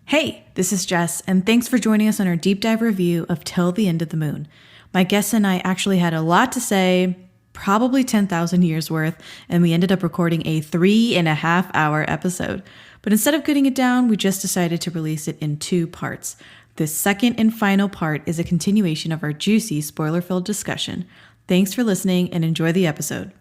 Hey, this is Jess, and thanks for joining us on our deep dive review of Till the End of the Moon. My guests and I actually had a lot to say, probably 10,000 years worth, and we ended up recording a 3.5-hour episode. But instead of cutting it down, we just decided to release it in 2 parts. This second and final part is a continuation of our juicy, spoiler-filled discussion. Thanks for listening and enjoy the episode.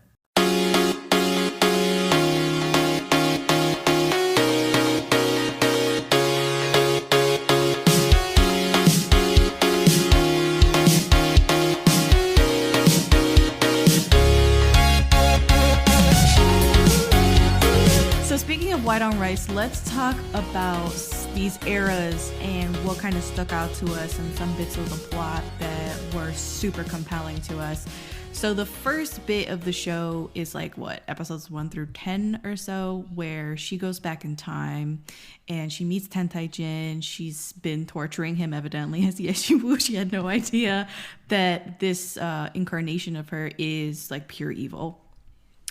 White on Rice, let's talk about these eras and what kind of stuck out to us and some bits of the plot that were super compelling to us. So the first bit of the show is episodes 1 through 10 or so, where she goes back in time and she meets Tantai Jin. She's been torturing him, evidently, as she had no idea that this incarnation of her is like pure evil.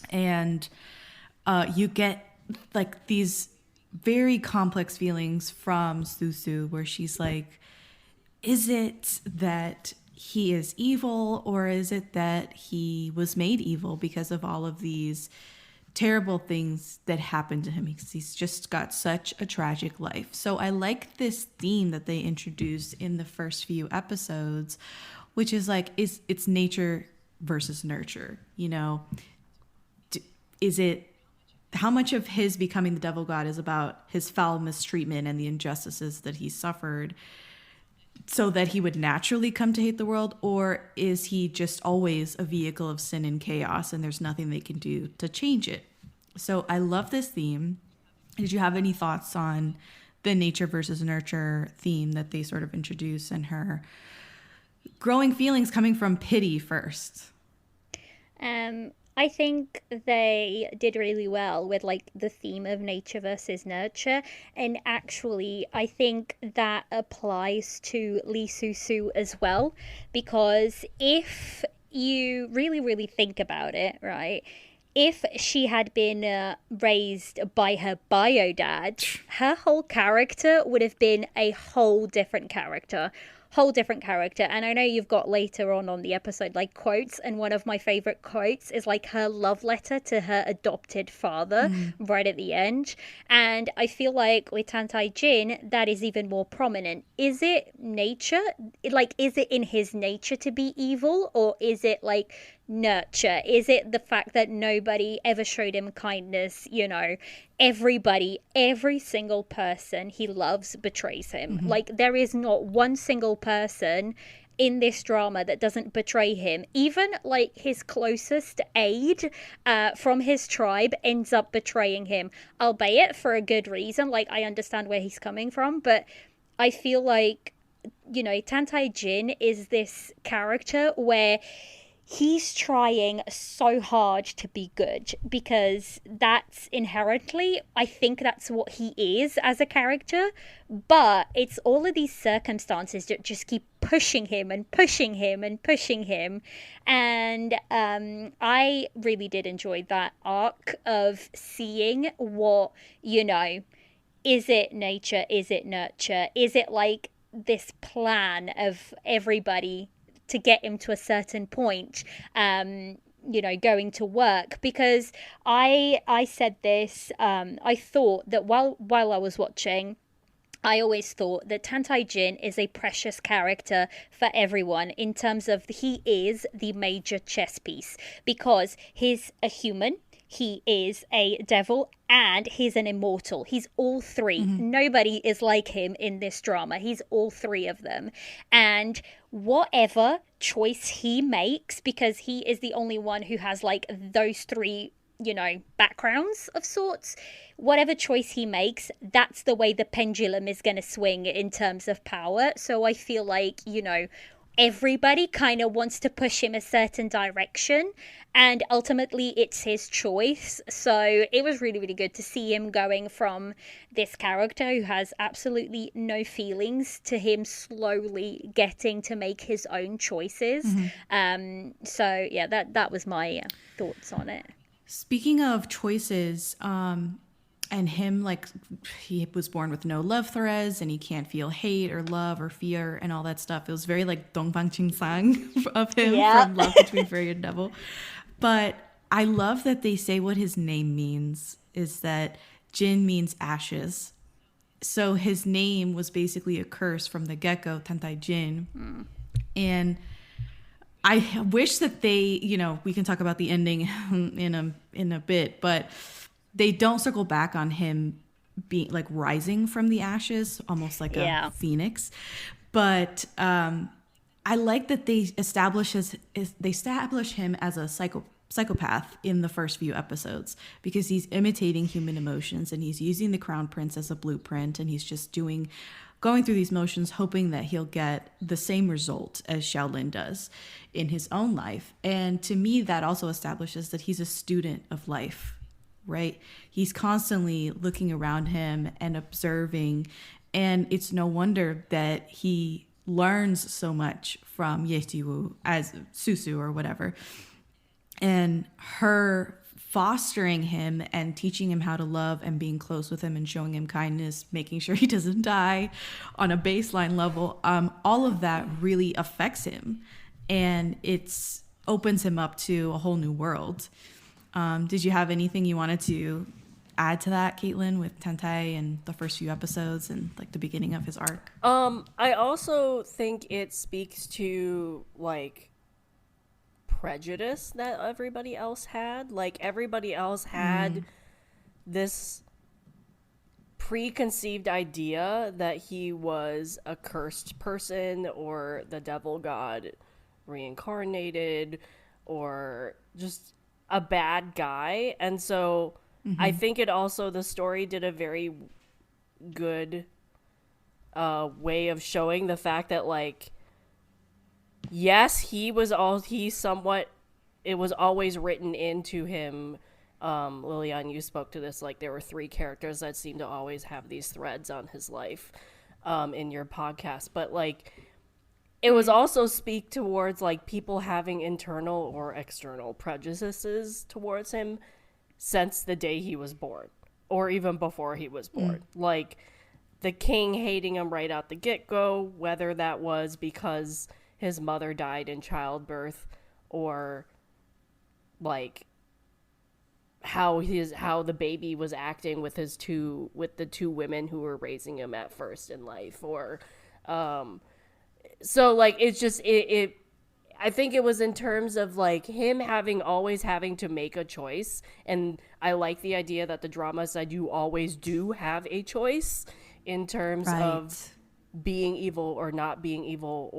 And you get these very complex feelings from Susu, where she's like, is it that he is evil, or is it that he was made evil because of all of these terrible things that happened to him? He's just got such a tragic life. So I like this theme that they introduced in the first few episodes, which is it's nature versus nurture. Is it how much of his becoming the devil god is about his foul mistreatment and the injustices that he suffered so that he would naturally come to hate the world? Or is he just always a vehicle of sin and chaos and there's nothing they can do to change it? So I love this theme. Did you have any thoughts on the nature versus nurture theme that they sort of introduce, and her growing feelings coming from pity first? I think they did really well with the theme of nature versus nurture, and actually I think that applies to Susu as well, because if you really think about it, right, if she had been raised by her bio dad, her whole character would have been a whole different character. And I know you've got later on the episode quotes, and one of my favorite quotes is her love letter to her adopted father right at the end. And I feel like with Tantai Jin that is even more prominent. Is it nature? Is it in his nature to be evil, or is it nurture? Is it the fact that nobody ever showed him kindness? Every single person he loves betrays him. There is not one single person in this drama that doesn't betray him. Even his closest aide from his tribe ends up betraying him, albeit for a good reason. I understand where he's coming from, but I feel Tantai Jin is this character where he's trying so hard to be good, because that's inherently, I think that's what he is as a character. But it's all of these circumstances that just keep pushing him and pushing him and pushing him. And I really did enjoy that arc of seeing what, is it nature? Is it nurture? Is it this plan of everybody to get him to a certain point, going to work? Because I said this, I thought that while I was watching, I always thought that Tantai Jin is a precious character for everyone, in terms of he is the major chess piece, because he's a human, he is a devil, and he's an immortal. He's all three. Nobody is like him in this drama. He's all three of them. And whatever choice he makes, because he is the only one who has those three, backgrounds of sorts, whatever choice he makes, that's the way the pendulum is going to swing in terms of power. So I feel everybody kind of wants to push him a certain direction, and ultimately it's his choice. So it was really good to see him going from this character who has absolutely no feelings to him slowly getting to make his own choices. So yeah, that was my thoughts on it. Speaking of choices, and him, like, he was born with no love threads and he can't feel hate or love or fear and all that stuff. It was very like Dongbang Sang of him from Love Between Fairy and Devil. But I love that they say what his name means is that Jin means ashes. So his name was basically a curse from the gecko, Tantai Jin. And I wish that they, you know, we can talk about the ending in a bit, but they don't circle back on him being like rising from the ashes, almost like a phoenix. But I like that they establish him as a psychopath in the first few episodes, because he's imitating human emotions and he's using the Crown Prince as a blueprint, and he's just going through these motions, hoping that he'll get the same result as Xiaolin does in his own life. And to me, that also establishes that he's a student of life, right? He's constantly looking around him and observing, and it's no wonder that he learns so much from Ye Jiwu as Susu or whatever. And her fostering him and teaching him how to love and being close with him and showing him kindness, making sure he doesn't die on a baseline level, all of that really affects him. And it's opens him up to a whole new world. Did you have anything you wanted to add to that, Caitlin, with Tantai and the first few episodes and like the beginning of his arc? I also think it speaks to like prejudice that everybody else had. Like everybody else had this preconceived idea that he was a cursed person or the devil god reincarnated or just a bad guy. And so I think it also, the story did a very good way of showing the fact that like, yes, it was always written into him. Liliana, you spoke to this, like there were 3 characters that seemed to always have these threads on his life in your podcast. But like, it was also speak towards like people having internal or external prejudices towards him since the day he was born or even before he was born. Like the king hating him right out the get-go, whether that was because his mother died in childbirth or like how the baby was acting with the 2 women who were raising him at first in life, or so like it's just it I think it was in terms of like him always having to make a choice. And I like the idea that the drama said you always do have a choice in terms of being evil or not being evil,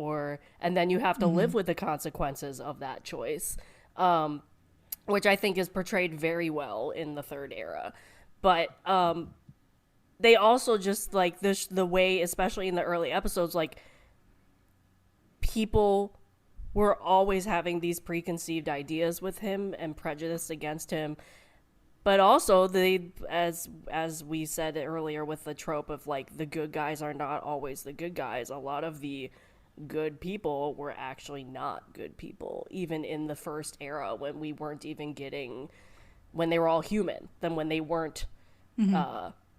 and then you have to live with the consequences of that choice, which I think is portrayed very well in the 3rd era. But they also just like the way, especially in the early episodes, like people were always having these preconceived ideas with him and prejudice against him. But also, as we said earlier with the trope of, like, the good guys are not always the good guys. A lot of the good people were actually not good people, even in the first era when we weren't even when they were all human, then when they weren't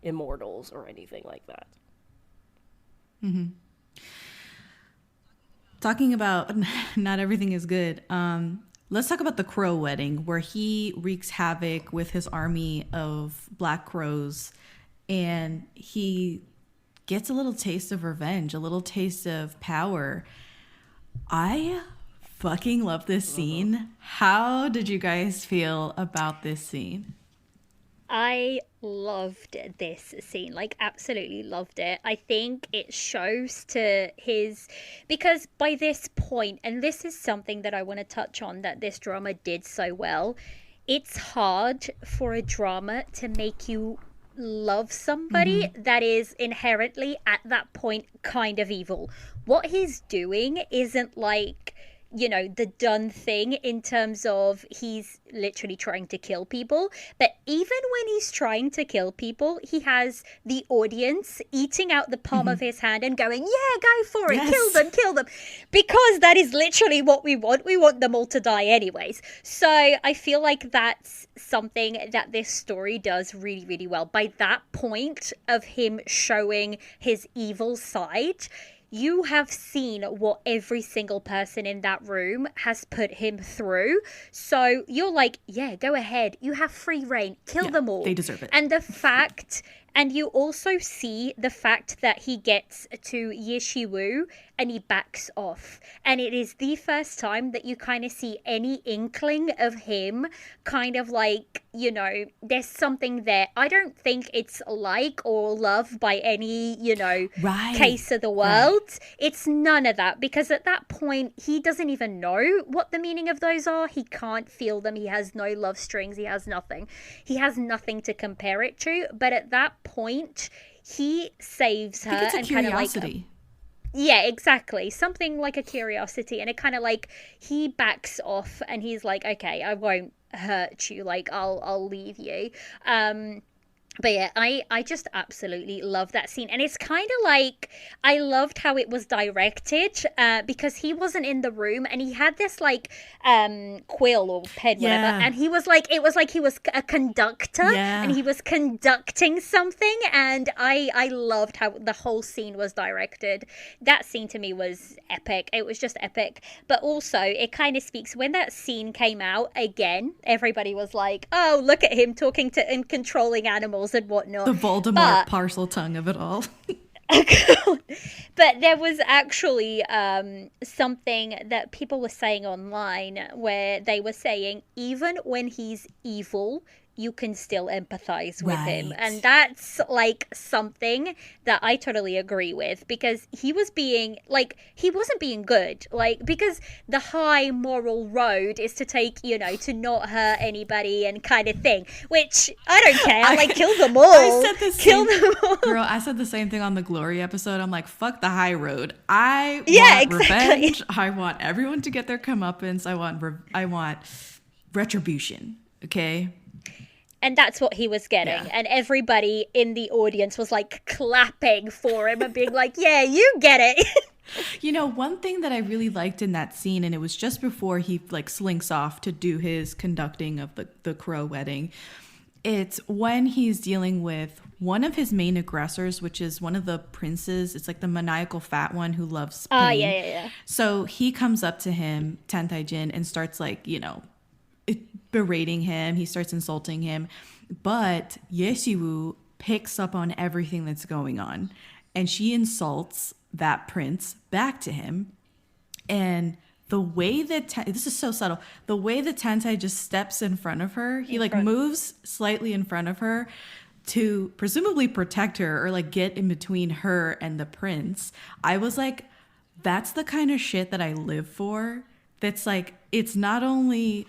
immortals or anything like that. Talking about not everything is good, let's talk about the crow wedding, where he wreaks havoc with his army of black crows, and he gets a little taste of revenge, a little taste of power. I fucking love this scene. How did you guys feel about this scene? I loved this scene, like absolutely loved it. I think it shows to because by this point, and this is something that I want to touch on that this drama did so well, it's hard for a drama to make you love somebody that is inherently at that point kind of evil. What he's doing isn't like the done thing in terms of he's literally trying to kill people. But even when he's trying to kill people, he has the audience eating out the palm of his hand and going, yeah, go for it. Yes. Kill them. Because that is literally what we want. We want them all to die anyways. So I feel like that's something that this story does really, really well. By that point of him showing his evil side, you have seen what every single person in that room has put him through. So you're like, yeah, go ahead. You have free reign. Kill them all. They deserve it. And you also see the fact that he gets to Yeshiwu and he backs off. And it is the first time that you kind of see any inkling of him kind of like, there's something there. I don't think it's like or love by any, case of the world. Right. It's none of that, because at that point, he doesn't even know what the meaning of those are. He can't feel them. He has no love strings. He has nothing. He has nothing to compare it to. But at that point, he saves her. I think it's a and curiosity. Kind of like, yeah, exactly. Something like a curiosity. And it kind of like, he backs off and he's like, okay, I won't hurt you. Like, I'll leave you. But yeah, I just absolutely love that scene. And it's kind of like, I loved how it was directed, because he wasn't in the room and he had this like quill or pen, whatever. And he was like, it was like he was a conductor and he was conducting something. And I loved how the whole scene was directed. That scene to me was epic. It was just epic. But also it kind of speaks, when that scene came out again, everybody was like, oh, look at him talking to and controlling animals and whatnot. The Voldemort parcel tongue of it all. But there was actually something that people were saying online where they were saying, even when he's evil, you can still empathize with him. And that's like something that I totally agree with, because he was being like, he wasn't being good, like, because the high moral road is to take, to not hurt anybody and kind of thing, which I don't care. Kill them all. Girl, I said the same thing on the Glory episode. I'm like, fuck the high road. I want revenge. I want everyone to get their comeuppance. I want retribution. Okay. And that's what he was getting. Yeah. And everybody in the audience was like clapping for him and being like, yeah, you get it. One thing that I really liked in that scene, and it was just before he like slinks off to do his conducting of the crow wedding. It's when he's dealing with one of his main aggressors, which is one of the princes. It's like the maniacal fat one who loves pain. Yeah. So he comes up to him, Tantai Jin, and starts like, berating him. He starts insulting him. But Yeshiwu picks up on everything that's going on. And she insults that prince back to him. And the way that, this is so subtle, the way that Tantai just steps in front of her, he moves slightly in front of her to presumably protect her or like get in between her and the prince. I was like, that's the kind of shit that I live for. That's like, it's not only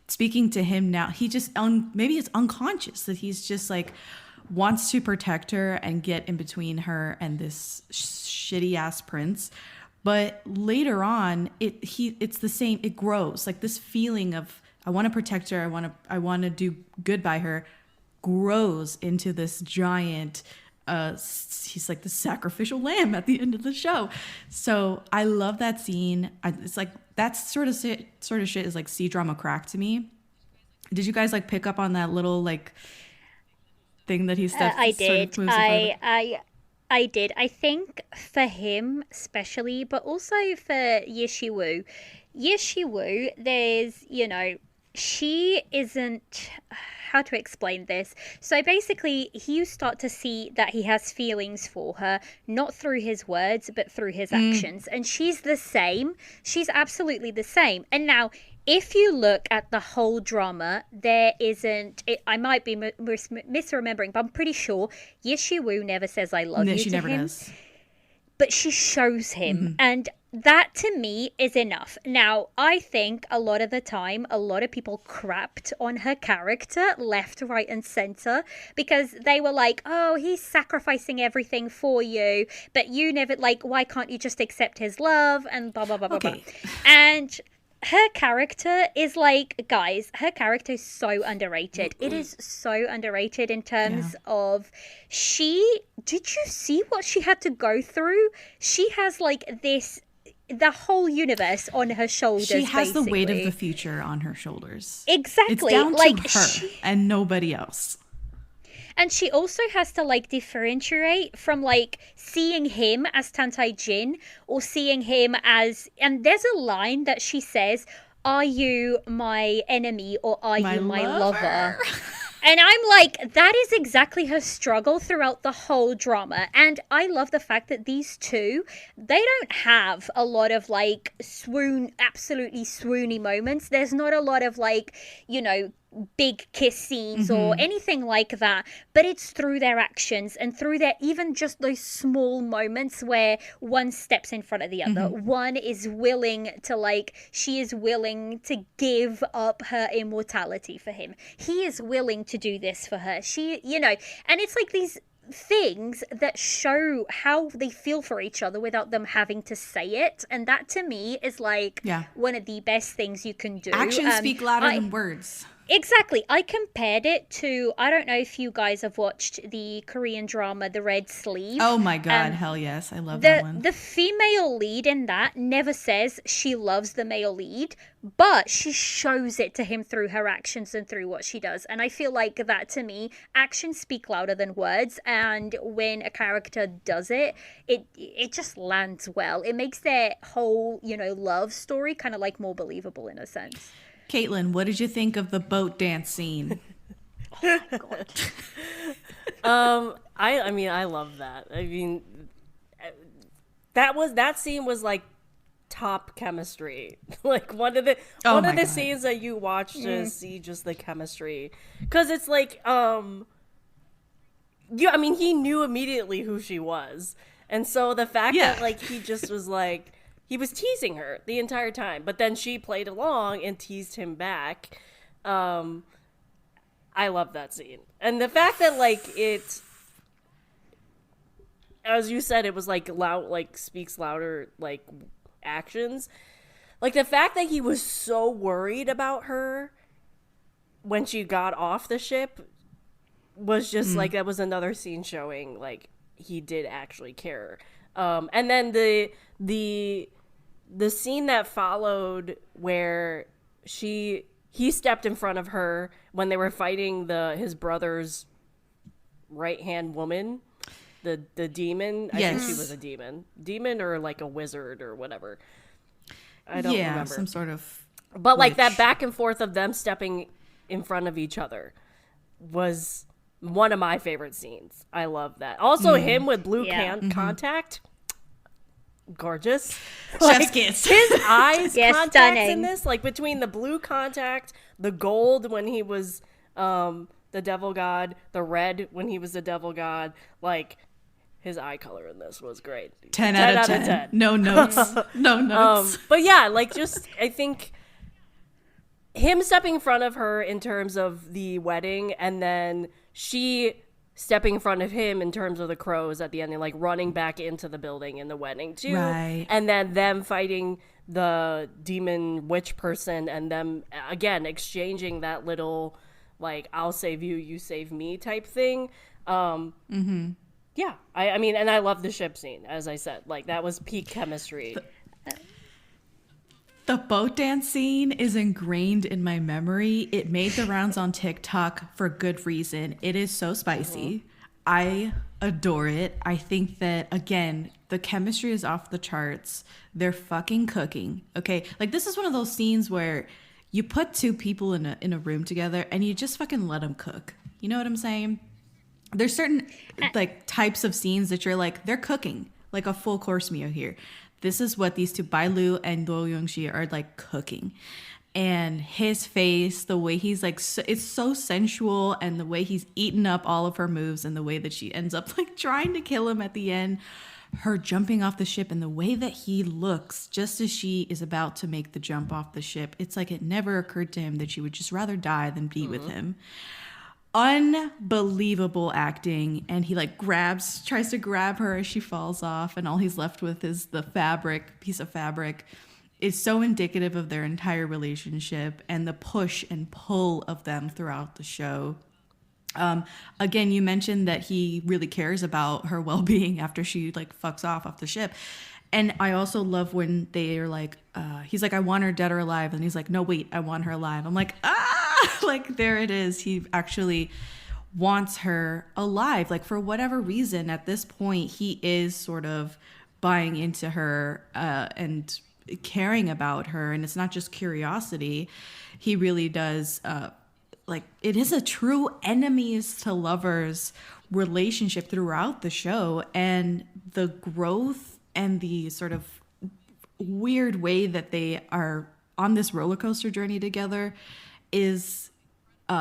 speaking to him now, he just, maybe it's unconscious that he's just like, wants to protect her and get in between her and this shitty ass prince. But later on, it's the same. It grows, like this feeling of I want to protect her. I want to do good by her. Grows into this giant. He's like the sacrificial lamb at the end of the show. So I love that scene. It's like that's sort of shit is like C-drama crack to me. Did you guys like pick up on that little like thing that he steps? I did. I did. I think for him especially, but also for Yeshiwu, there's, she isn't, how to explain this? So basically, you start to see that he has feelings for her, not through his words, but through his actions. And she's the same. She's absolutely the same. And now, if you look at the whole drama, there isn't, I might be misremembering, but I'm pretty sure Yeshiwu never says I love you to him. No, she never does. But she shows him. Mm-hmm. And that to me is enough. Now, I think a lot of the time, a lot of people crapped on her character left, right, and center because they were like, oh, he's sacrificing everything for you, but you never, like, why can't you just accept his love and blah, blah, blah, blah, blah. And her character is like, guys, her character is so underrated. It is so underrated in terms of did you see what she had to go through? She has like the whole universe on her shoulders. She has basically the weight of the future on her shoulders. Exactly. It's down like to her and nobody else. And she also has to like differentiate from like seeing him as Tantai Jin or seeing him as, and there's a line that she says, "Are you my enemy or are you my lover?" And I'm like, that is exactly her struggle throughout the whole drama. And I love the fact that these two, they don't have a lot of like absolutely swoony moments. There's not a lot of like, big kiss scenes or anything like that, but it's through their actions and through their, even just those small moments where one steps in front of the other. One is willing to she is willing to give up her immortality for him. He is willing to do this for her. She, and it's like these things that show how they feel for each other without them having to say it, and that to me is one of the best things you can do. Actions speak louder than words. Exactly. I compared it to, I don't know if you guys have watched the Korean drama The Red Sleeve. Oh my god, hell yes, I love that one. The female lead in that never says she loves the male lead, but she shows it to him through her actions and through what she does. And I feel like that, to me, actions speak louder than words, and when a character does it, it just lands well. It makes their whole, love story kind of like more believable in a sense. Caitlin, what did you think of the boat dance scene? Oh my god. I love that. I mean, that scene was like top chemistry. Like one of the scenes that you watch to see just the chemistry, because it's like he knew immediately who she was, and so the fact that he just was like. He was teasing her the entire time, but then she played along and teased him back. I love that scene. And the fact that it, as you said, it was loud, speaks louder, actions. The fact that he was so worried about her when she got off the ship was just that was another scene showing he did actually care. And then the scene that followed where he stepped in front of her when they were fighting his brother's right-hand woman, the demon. I think she was a demon or a wizard or whatever. I don't remember. Some sort of But witch. That back and forth of them stepping in front of each other was one of my favorite scenes. I love that. Also him with blue contact. Gorgeous. Chef's kiss. His eyes contacts stunning. in this, between the blue contact, the gold when he was the devil god, the red when he was the devil god, his eye color in this was great. 10 out of 10. No notes. No notes. But yeah, I think him stepping in front of her in terms of the wedding, and then she stepping in front of him in terms of the crows at the end, and running back into the building in the wedding too. Right. And then them fighting the demon witch person, and them again exchanging that little I'll save you, you save me type thing. Yeah. I mean, and I love the ship scene, as I said. That was peak chemistry. The boat dance scene is ingrained in my memory. It made the rounds on TikTok for good reason. It is so spicy. I adore it. I think that, again, the chemistry is off the charts. They're fucking cooking. Okay? This is one of those scenes where you put two people in a room together and you just fucking let them cook. You know what I'm saying? There's certain types of scenes that you're they're cooking, a full course meal here. This is what these two, Bai Lu and Do Young-shi, are cooking. And his face, the way he's it's so sensual, and the way he's eaten up all of her moves, and the way that she ends up trying to kill him at the end, her jumping off the ship, and the way that he looks just as she is about to make the jump off the ship. It's it never occurred to him that she would just rather die than be with him. Unbelievable acting, and he tries to grab her as she falls off, and all he's left with is the piece of fabric. is so indicative of their entire relationship and the push and pull of them throughout the show. Again, you mentioned that he really cares about her well-being after she like fucks off the ship. And I also love when they are like, he's like, I want her dead or alive. And he's like, no, wait, I want her alive. I'm like, like there it is. He actually wants her alive. Like for whatever reason, at this point, he is sort of buying into her and caring about her. And it's not just curiosity. He really does, like it is a true enemies to lovers relationship throughout the show. And the growth and the sort of weird way that they are on this roller coaster journey together is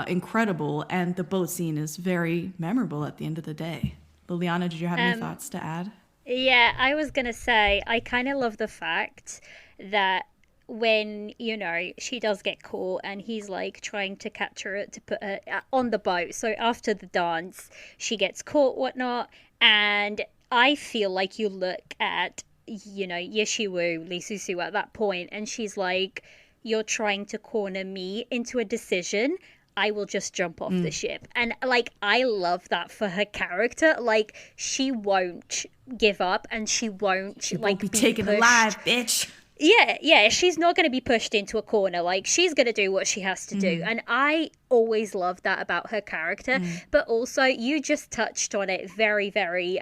incredible. And the boat scene is very memorable at the end of the day. Liliana, did you have any thoughts to add? Yeah, I was going to say, I kind of love the fact that when, you know, she does get caught and he's like trying to catch her to put her on the boat. So after the dance, she gets caught, whatnot. And I feel like you look at, you know, Yeshiwu, Lee Susu at that point, and she's like, you're trying to corner me into a decision. I will just jump off the ship. And like, I love that for her character. Like, she won't give up and she won't be taken alive, bitch. Yeah, she's not going to be pushed into a corner. Like, she's going to do what she has to do. And I always love that about her character. But also, you just touched on it very, very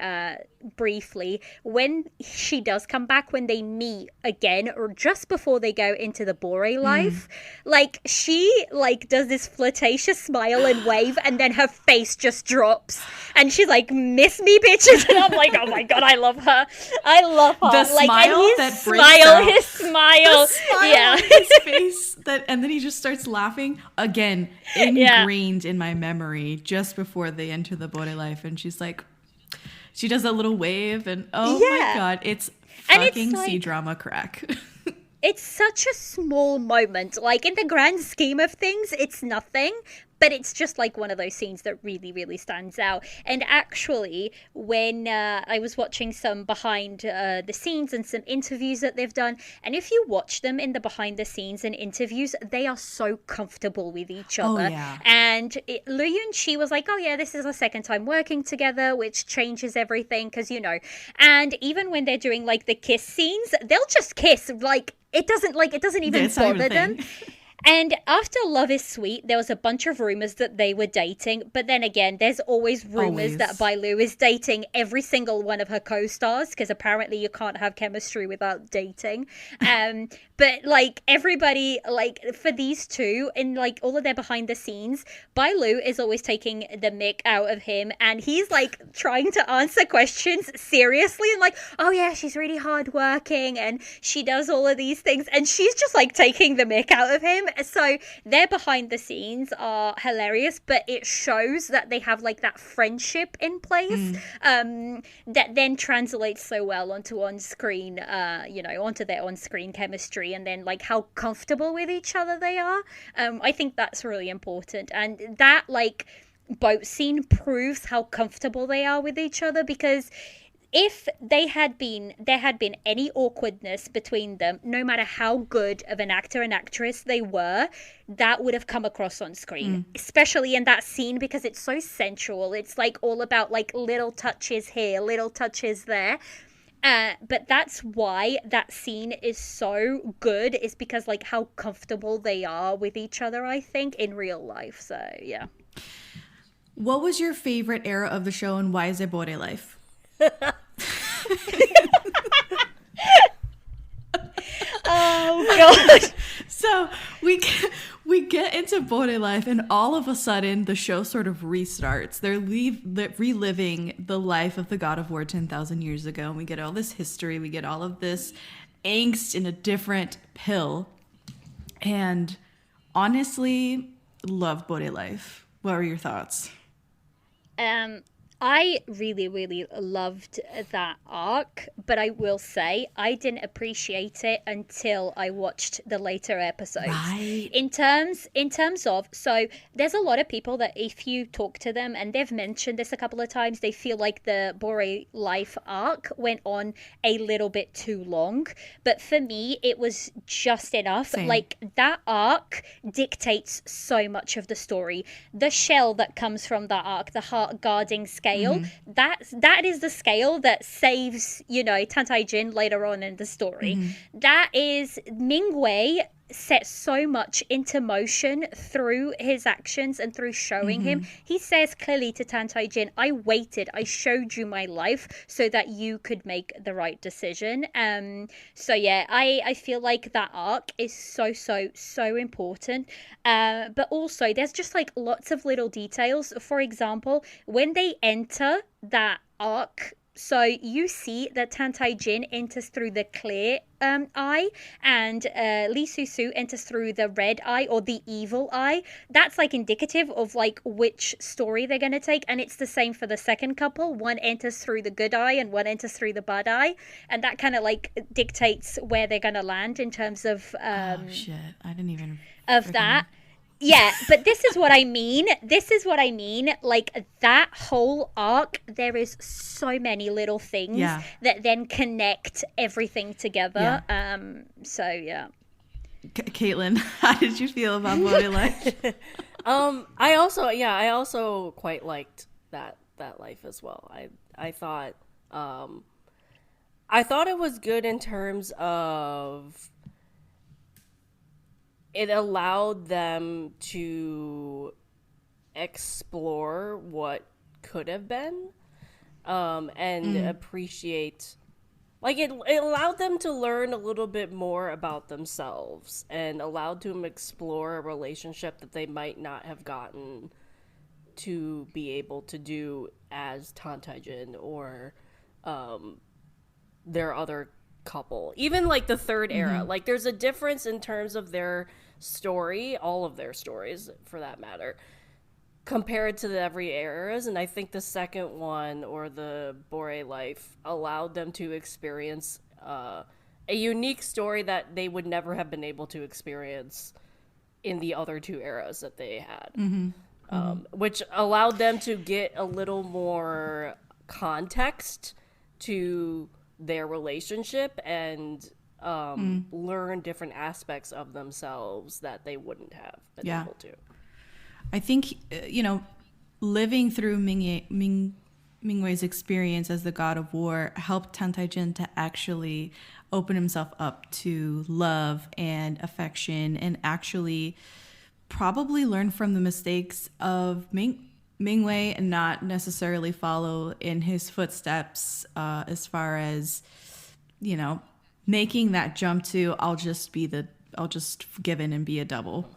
briefly. When she does come back, when they meet again, or just before they go into the Bore life, like, she, like, does this flirtatious smile and wave, and then her face just drops. And she's like, miss me, bitches. And I'm like, oh my God, I love her. I love her. The like, smile and that breaks out. his smile. Yeah. On his face and then he just starts laughing again, ingrained in my memory just before they enter the Bore life. And she's like, she does a little wave and my God, it's fucking like, C-drama crack. It's such a small moment. Like, in the grand scheme of things, it's nothing. But it's just like one of those scenes that really, really stands out. And actually, when I was watching some behind the scenes and some interviews that they've done, and if you watch them in the behind the scenes and interviews, they are so comfortable with each other. Oh, yeah. And Lu Yun, she was like, oh yeah, this is our second time working together, which changes everything because, you know. And even when they're doing like the kiss scenes, they'll just kiss. Like, it doesn't even bother them. And after Love is Sweet, there was a bunch of rumors that they were dating. But then again, there's always rumors that Bailu is dating every single one of her co-stars, because apparently you can't have chemistry without dating. But like everybody, like for these two, in like all of their behind the scenes, Bailu is always taking the mick out of him, and he's like trying to answer questions seriously and like, oh yeah, she's really hardworking and she does all of these things, and she's just like taking the mick out of him. So their behind the scenes are hilarious, but it shows that they have like that friendship in place that then translates so well onto on-screen, onto their on-screen chemistry, and then like how comfortable with each other they are. I think that's really important, and that like boat scene proves how comfortable they are with each other, because if there had been any awkwardness between them, no matter how good of an actor and actress they were, that would have come across on screen, especially in that scene, because it's so sensual. It's like all about like little touches here, little touches there. But that's why that scene is so good, is because like how comfortable they are with each other, I think, in real life. So yeah. What was your favorite era of the show, and why is it Bore life? Oh God. So we get into Bore life, and all of a sudden the show sort of restarts. They're reliving the life of the god of war 10,000 years ago, and we get all this history, we get all of this angst in a different pill. And honestly, love Bore life. What were your thoughts? I really, really loved that arc, but I will say I didn't appreciate it until I watched the later episodes. Right. In terms of, so there's a lot of people that if you talk to them, and they've mentioned this a couple of times, they feel like the Bore life arc went on a little bit too long. But for me, it was just enough. Same. Like, that arc dictates so much of the story. The shell that comes from that arc, the heart guarding scale, that is the scale that saves, Tantai Jin later on in the story. That is Mingwei set so much into motion through his actions and through showing him. He says clearly to Tantai Jin, I waited, I showed you my life so that you could make the right decision. So yeah, I feel like that arc is so important. But also there's just like lots of little details. For example, when they enter that arc, so you see that Tantai Jin enters through the clear eye, and Lee Susu enters through the red eye, or the evil eye. That's like indicative of like which story they're going to take, and it's the same for the second couple. One enters through the good eye and one enters through the bad eye, and that kind of like dictates where they're going to land in terms of oh shit, I didn't even of that. Yeah, but this is what I mean. Like, that whole arc, there is so many little things that then connect everying together. So, yeah. Caitlin, how did you feel about Bode life? I also quite liked that life as well. I thought it was good in terms of it allowed them to explore what could have been, and appreciate, like, it allowed them to learn a little bit more about themselves and allowed them to explore a relationship that they might not have gotten to be able to do as Tantai Jin or their other couple, even like the third era. Like, there's a difference in terms of their story, all of their stories for that matter, compared to the every eras. And I think the second one, or the Bore life, allowed them to experience a unique story that they would never have been able to experience in the other two eras that they had. Which allowed them to get a little more context to their relationship and learn different aspects of themselves that they wouldn't have been able to. I think, living through Mingwei's experience as the god of war helped Tantai Jin to actually open himself up to love and affection, and actually probably learn from the mistakes of Mingwei and not necessarily follow in his footsteps, as far as, making that jump to I'll just give in and be a double,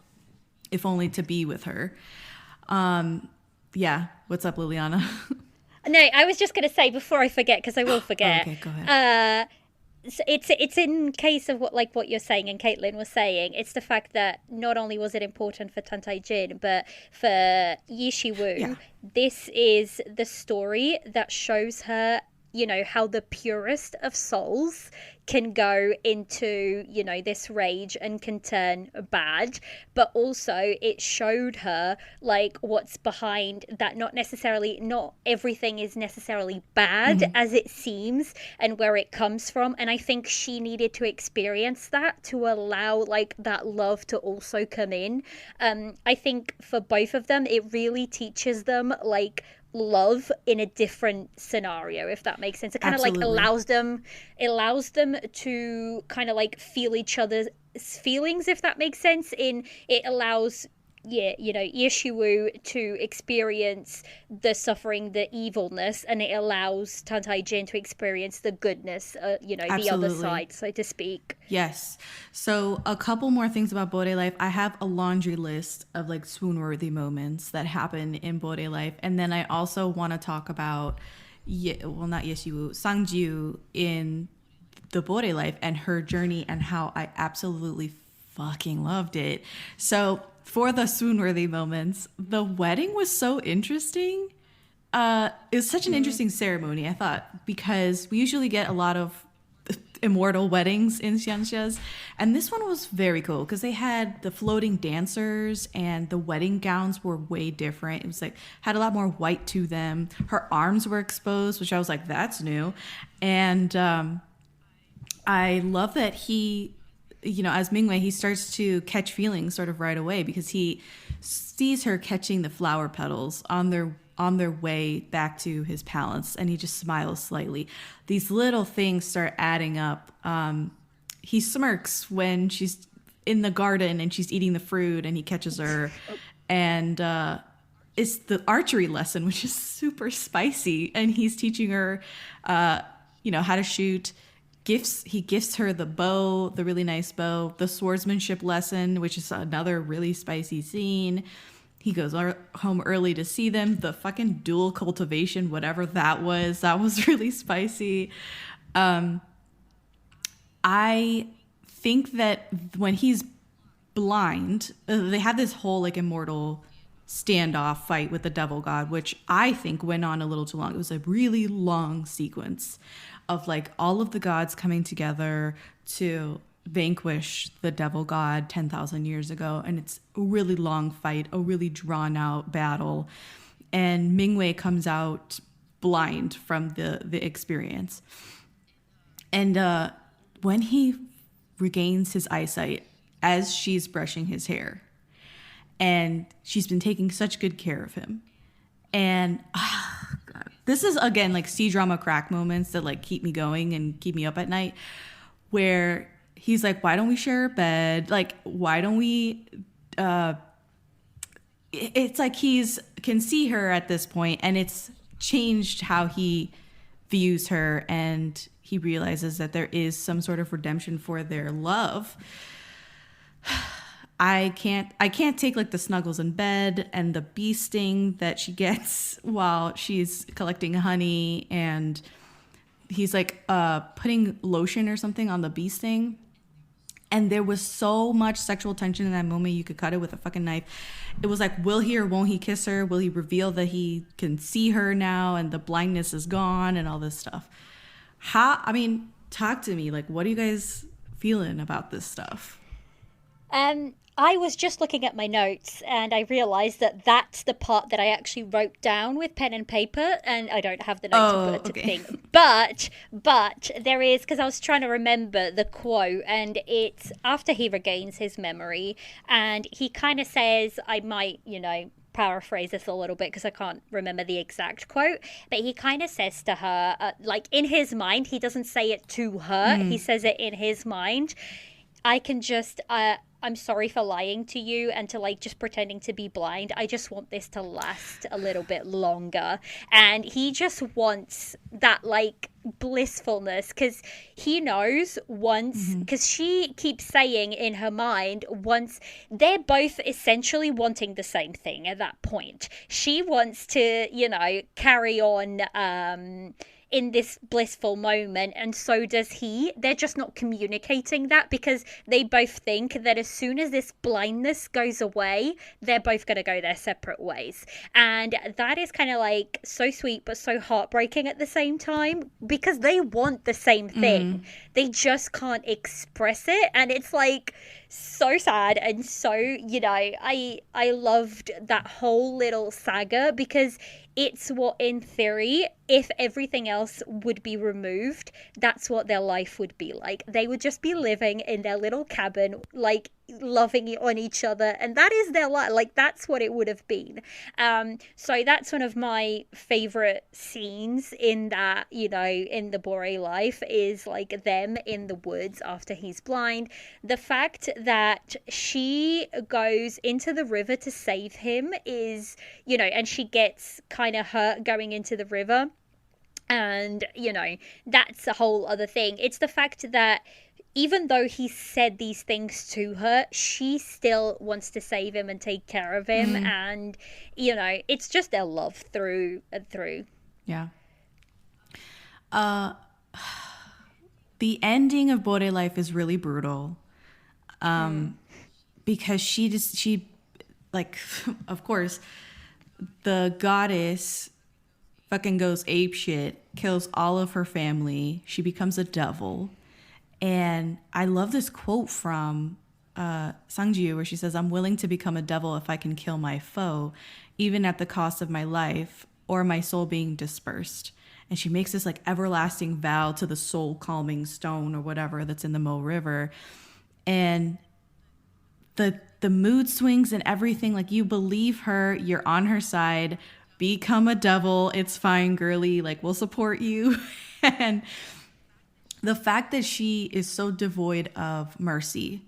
if only to be with her. What's up, Liliana? No, I was just going to say before I forget, because I will forget. Okay, go ahead. It's in case of what you're saying and Caitlin was saying. It's the fact that not only was it important for Tantai Jin, but for Yishiwu, this is the story that shows her, how the purest of souls can go into, this rage and can turn bad. But also it showed her like what's behind that. Not everything is necessarily bad as it seems, and where it comes from. And I think she needed to experience that to allow like that love to also come in. I think for both of them, it really teaches them like love in a different scenario, if that makes sense. It kind of like allows them to kind of like feel each other's feelings, if that makes sense. It allows Yishiwu to experience the suffering, the evilness, and it allows Tantai Jin to experience the goodness, the other side, so to speak. Yes. So a couple more things about Bode life. I have a laundry list of like swoon-worthy moments that happen in Bode life, and then I also want to talk about not Yeshiwu, Sangju in the Bode life and her journey, and how I absolutely fucking loved it. So for the swoon-worthy moments, the wedding was so interesting it was such an interesting ceremony, I thought, because we usually get a lot of immortal weddings in xianxias, and this one was very cool because they had the floating dancers and the wedding gowns were way different. It was like had a lot more white to them. Her arms were exposed, which I was like, that's new. And I love that he, as Mingwei, he starts to catch feelings sort of right away because he sees her catching the flower petals on their way back to his palace, and he just smiles slightly. These little things start adding up. He smirks when she's in the garden and she's eating the fruit and he catches her. And it's the archery lesson, which is super spicy, and he's teaching her how to shoot. He gifts her the bow, the really nice bow, the swordsmanship lesson, which is another really spicy scene. He goes home early to see them. The fucking dual cultivation, whatever that was really spicy. I think that when he's blind, they have this whole like immortal standoff fight with the devil god, which I think went on a little too long. It was a really long sequence of like all of the gods coming together to vanquish the devil god 10,000 years ago, and it's a really long fight, a really drawn out battle, and Mingwei comes out blind from the experience. And when he regains his eyesight as she's brushing his hair, and she's been taking such good care of him, and God, this is again like C-drama crack moments that like keep me going and keep me up at night, where he's like, why don't we share a bed? Like, why don't we, it's like can see her at this point, and it's changed how he views her, and he realizes that there is some sort of redemption for their love. I can't take like the snuggles in bed and the bee sting that she gets while she's collecting honey, and he's like putting lotion or something on the bee sting. And there was so much sexual tension in that moment, you could cut it with a fucking knife. It was like, will he or won't he kiss her? Will he reveal that he can see her now and the blindness is gone and all this stuff? Talk to me. Like, what are you guys feeling about this stuff? I was just looking at my notes and I realized that that's the part that I actually wrote down with pen and paper, and I don't have the notes to think. But there is, because I was trying to remember the quote, and it's after he regains his memory and he kind of says, I might, paraphrase this a little bit because I can't remember the exact quote, but he kind of says to her, like in his mind, he doesn't say it to her, he says it in his mind. I can just, I'm sorry for lying to you and to like just pretending to be blind. I just want this to last a little bit longer. And he just wants that like blissfulness, because he knows once, because she keeps saying in her mind, once they're both essentially wanting the same thing at that point. She wants to, carry on, in this blissful moment, and so does he. They're just not communicating that because they both think that as soon as this blindness goes away, they're both going to go their separate ways. And that is kind of like so sweet but so heartbreaking at the same time, because they want the same thing. They just can't express it, and it's like so sad. And so, I loved that whole little saga, because it's what, in theory, if everything else would be removed, that's what their life would be like. They would just be living in their little cabin, like loving on each other, and that is their life. Like, that's what it would have been. So that's one of my favorite scenes in that, in the Bore life, is like them in the woods after he's blind. The fact that she goes into the river to save him is, and she gets kind of hurt going into the river, and that's a whole other thing. It's the fact that even though he said these things to her, she still wants to save him and take care of him. And, it's just their love through and through. Yeah. The ending of Bore life is really brutal. Because she, of course, the goddess fucking goes ape shit, kills all of her family. She becomes a devil. And I love this quote from Sangju where she says, "I'm willing to become a devil if I can kill my foe, even at the cost of my life or my soul being dispersed." And she makes this like everlasting vow to the soul calming stone or whatever that's in the Mo River. And the mood swings and everything, like you believe her, you're on her side, become a devil, it's fine, girly, like we'll support you. And the fact that she is so devoid of mercy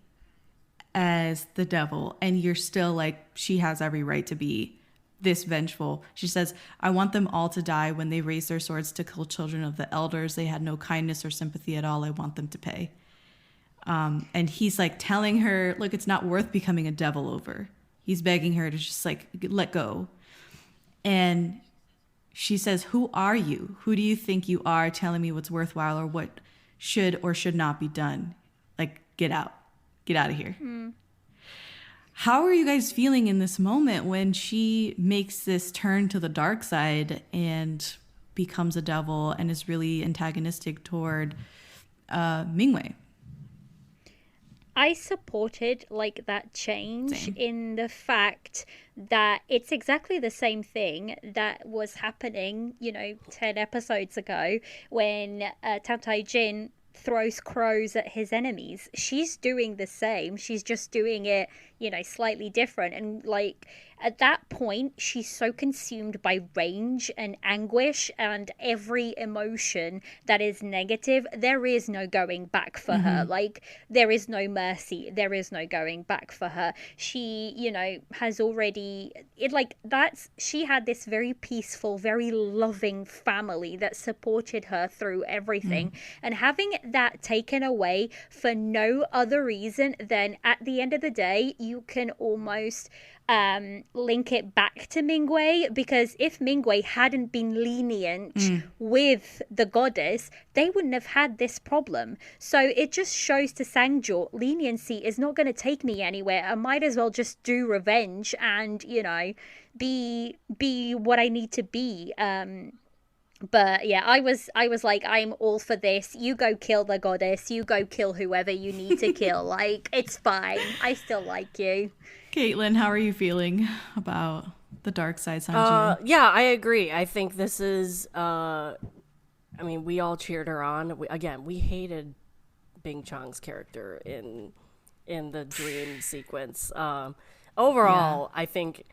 as the devil, and you're still like, she has every right to be this vengeful. She says, "I want them all to die when they raise their swords to kill children of the elders. They had no kindness or sympathy at all. I want them to pay." And he's like telling her, look, it's not worth becoming a devil over. He's begging her to just like let go. And she says, "Who are you? Who do you think you are telling me what's worthwhile or what should or should not be done? Like, get out of here." How are you guys feeling in this moment when she makes this turn to the dark side and becomes a devil and is really antagonistic toward Mingwei? I supported like that change in the fact that it's exactly the same thing that was happening, 10 episodes ago when Tantai Jin throws crows at his enemies. She's doing the same. She's just doing it, slightly different. And like at that point, she's so consumed by rage and anguish and every emotion that is negative. There is no going back for her. Like there is no mercy. There is no going back for her. She, has already she had this very peaceful, very loving family that supported her through everything. And having that taken away for no other reason than at the end of the day, you can almost link it back to Mingwei, because if Mingwei hadn't been lenient with the goddess, they wouldn't have had this problem. So it just shows to Sangjo, leniency is not going to take me anywhere. I might as well just do revenge and be what I need to be. But yeah, I was like, I'm all for this. You go kill the goddess. You go kill whoever you need to kill. Like, it's fine. I still like you. Caitlin, how are you feeling about the dark side, Sanju? Yeah, I agree. I think this is, we all cheered her on. We hated Bing Chang's character in the dream sequence. Overall, I think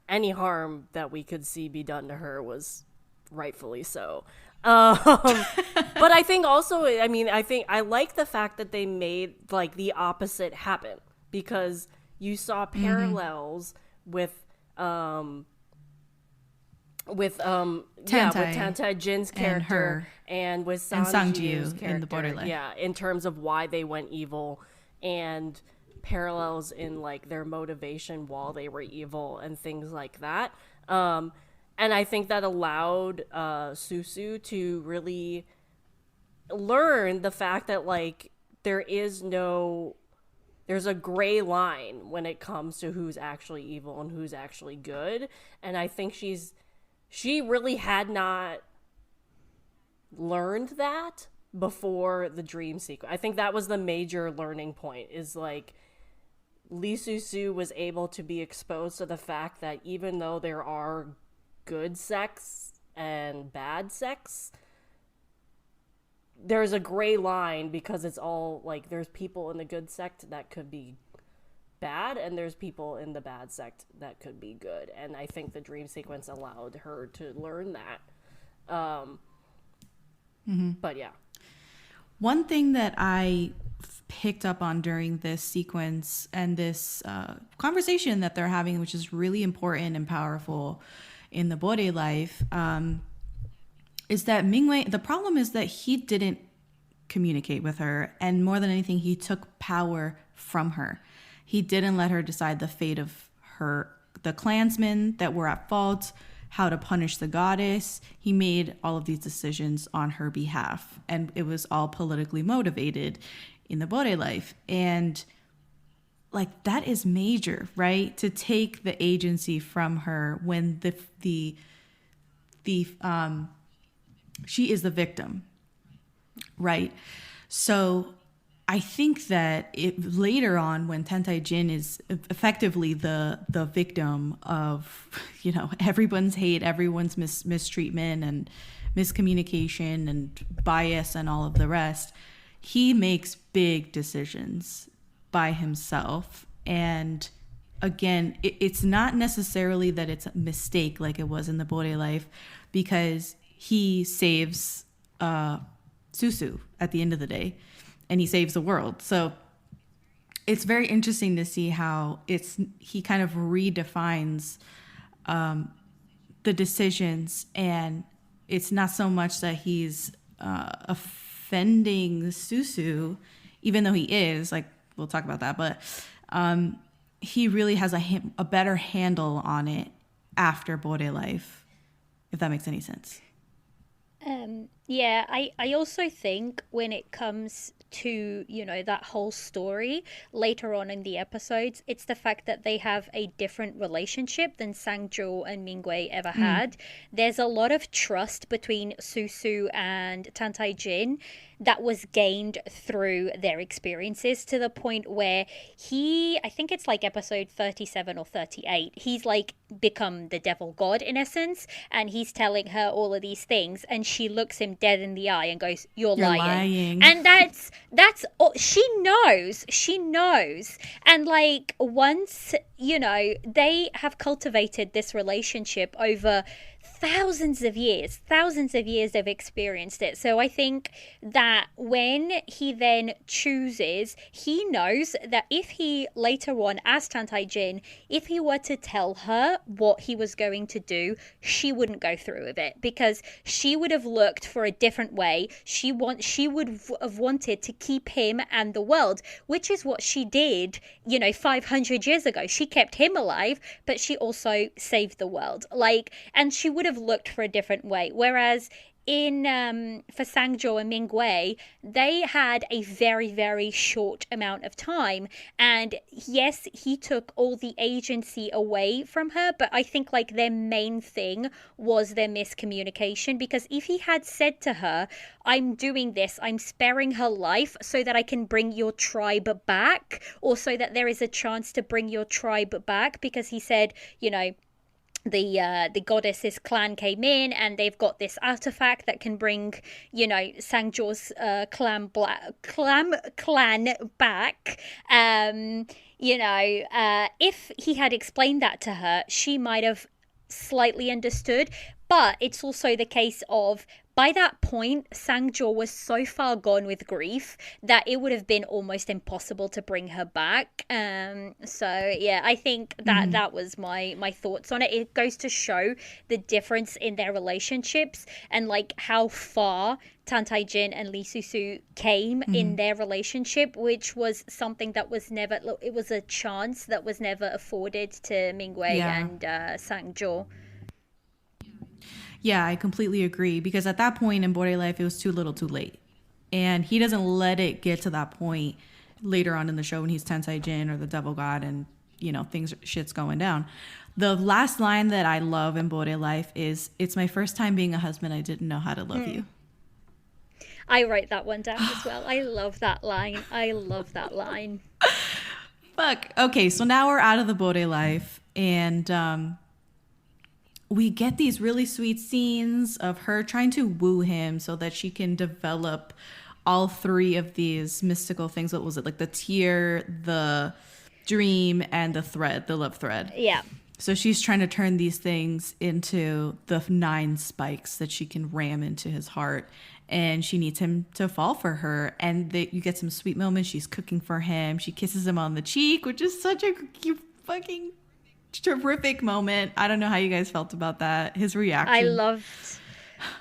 any harm that we could see be done to her was rightfully so. But I think also, I like the fact that they made like the opposite happen, because you saw parallels with Tantai Jin's character and with Sangju's character in the borderline. Yeah, in terms of why they went evil, and parallels in like their motivation while they were evil and things like that. And I think that allowed Susu to really learn the fact that like there's a gray line when it comes to who's actually evil and who's actually good. And I think she really had not learned that before the dream sequence. I think that was the major learning point, is like Lee Susu was able to be exposed to the fact that even though there are good sex and bad sex, there's a gray line, because it's all like there's people in the good sect that could be bad and there's people in the bad sect that could be good. And I think the dream sequence allowed her to learn that. But yeah. One thing that I picked up on during this sequence and this conversation that they're having, which is really important and powerful in the Bode life, is that Mingwei, the problem is that he didn't communicate with her, and more than anything, he took power from her. He didn't let her decide the fate of the clansmen that were at fault, how to punish the goddess. He made all of these decisions on her behalf, and it was all politically motivated in the Bode life. And like, that is major, right? To take the agency from her when the she is the victim, right? So I think that later on, when Tantai Jin is effectively the victim of, everyone's hate, everyone's mistreatment and miscommunication and bias and all of the rest, he makes big decisions by himself. And again, it's not necessarily that it's a mistake like it was in the Bore life, because he saves Susu at the end of the day, and he saves the world. So it's very interesting to see how he kind of redefines the decisions, and it's not so much that he's offending Susu, even though he is, like, we'll talk about that, but he really has a better handle on it after Bore life, if that makes any sense. Yeah, I also think when it comes to, that whole story later on in the episodes, it's the fact that they have a different relationship than Sangjo and Mingwei ever had. There's a lot of trust between Susu and Tantai Jin that was gained through their experiences, to the point where I think it's like episode 37 or 38, he's like become the devil god in essence, and he's telling her all of these things, and she looks him dead in the eye and goes, you're lying. And that's she knows. And like, once, they have cultivated this relationship over thousands of years they've experienced it. So I think that when he then chooses, he knows that if he later on, as Tantai Jin, if he were to tell her what he was going to do, she wouldn't go through with it, because she would have looked for a different way. She would have wanted to keep him and the world, which is what she did 500 years ago. She kept him alive, but she also saved the world, and she would have looked for a different way. Whereas in for Sangjo and Mingwei, they had a very, very short amount of time, and yes, he took all the agency away from her, but I think like their main thing was their miscommunication, because if he had said to her, I'm doing this, I'm sparing her life so that I can bring your tribe back, or so that there is a chance to bring your tribe back, because he said, the goddess's clan came in and they've got this artifact that can bring, Sangjo's clan back. If he had explained that to her, she might have slightly understood. But it's also the case of, by that point, Sangjo was so far gone with grief that it would have been almost impossible to bring her back. So yeah, I think that that was my thoughts on it. It goes to show the difference in their relationships, and like how far Tantai Jin and Lee Susu came in their relationship, which was something that was never, it was a chance that was never afforded to Mingwei and Sangjo. Yeah, I completely agree, because at that point in Bore life, it was too little too late. And he doesn't let it get to that point later on in the show when he's Tantai Jin or the devil god and, shit's going down. The last line that I love in Bore life is, it's my first time being a husband, I didn't know how to love you. I wrote that one down as well. I love that line. Fuck. Okay, so now we're out of the Bore life, and we get these really sweet scenes of her trying to woo him so that she can develop all three of these mystical things. What was it? Like the tear, the dream, and the love thread. Yeah. So she's trying to turn these things into the 9 spikes that she can ram into his heart. And she needs him to fall for her. And you get some sweet moments. She's cooking for him. She kisses him on the cheek, which is such a cute fucking terrific moment. I don't know how you guys felt about that. His reaction.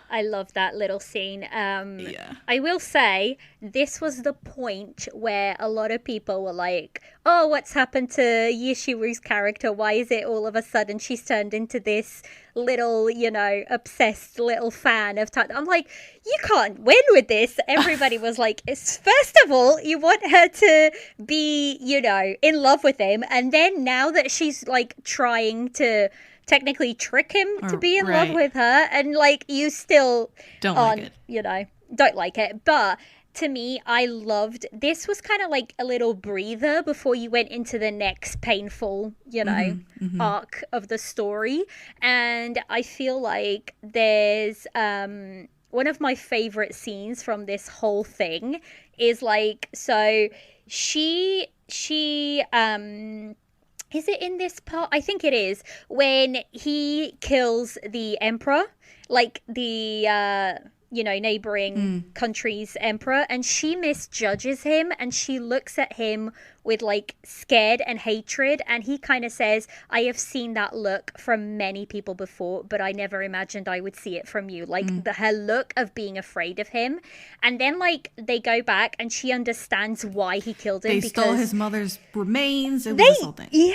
I loved that little scene. I will say, this was the point where a lot of people were like, oh, what's happened to Yishiru's character? Why is it all of a sudden she's turned into this little, obsessed little fan of I'm like, you can't win with this. Everybody was like, first of all, you want her to be, in love with him. And then now that she's like trying to technically trick him to Or- be in love right. with her, and like you still Don't like it. you know, don't like it. But to me, I loved this. Was kind of like a little breather before you went into the next painful, you know, arc of the story. And I feel like there's one of my favorite scenes from this whole thing is like, so she is it in this part? I think it is when he kills the emperor, like the you know, neighboring country's emperor, and she misjudges him and she looks at him with like scared and hatred, and he kind of says, I have seen that look from many people before, but I never imagined I would see it from you. Like her look of being afraid of him. And then like they go back and she understands why he killed him. They because stole his mother's remains. It was this whole thing.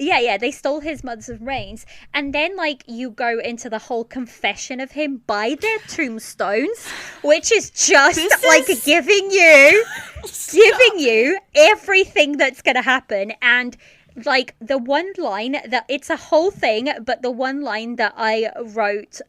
Yeah, they stole his mother's remains. And then, like, you go into the whole confession of him by their tombstones, which is just, giving you everything that's going to happen. And, like, the one line that, it's a whole thing, but the one line that I wrote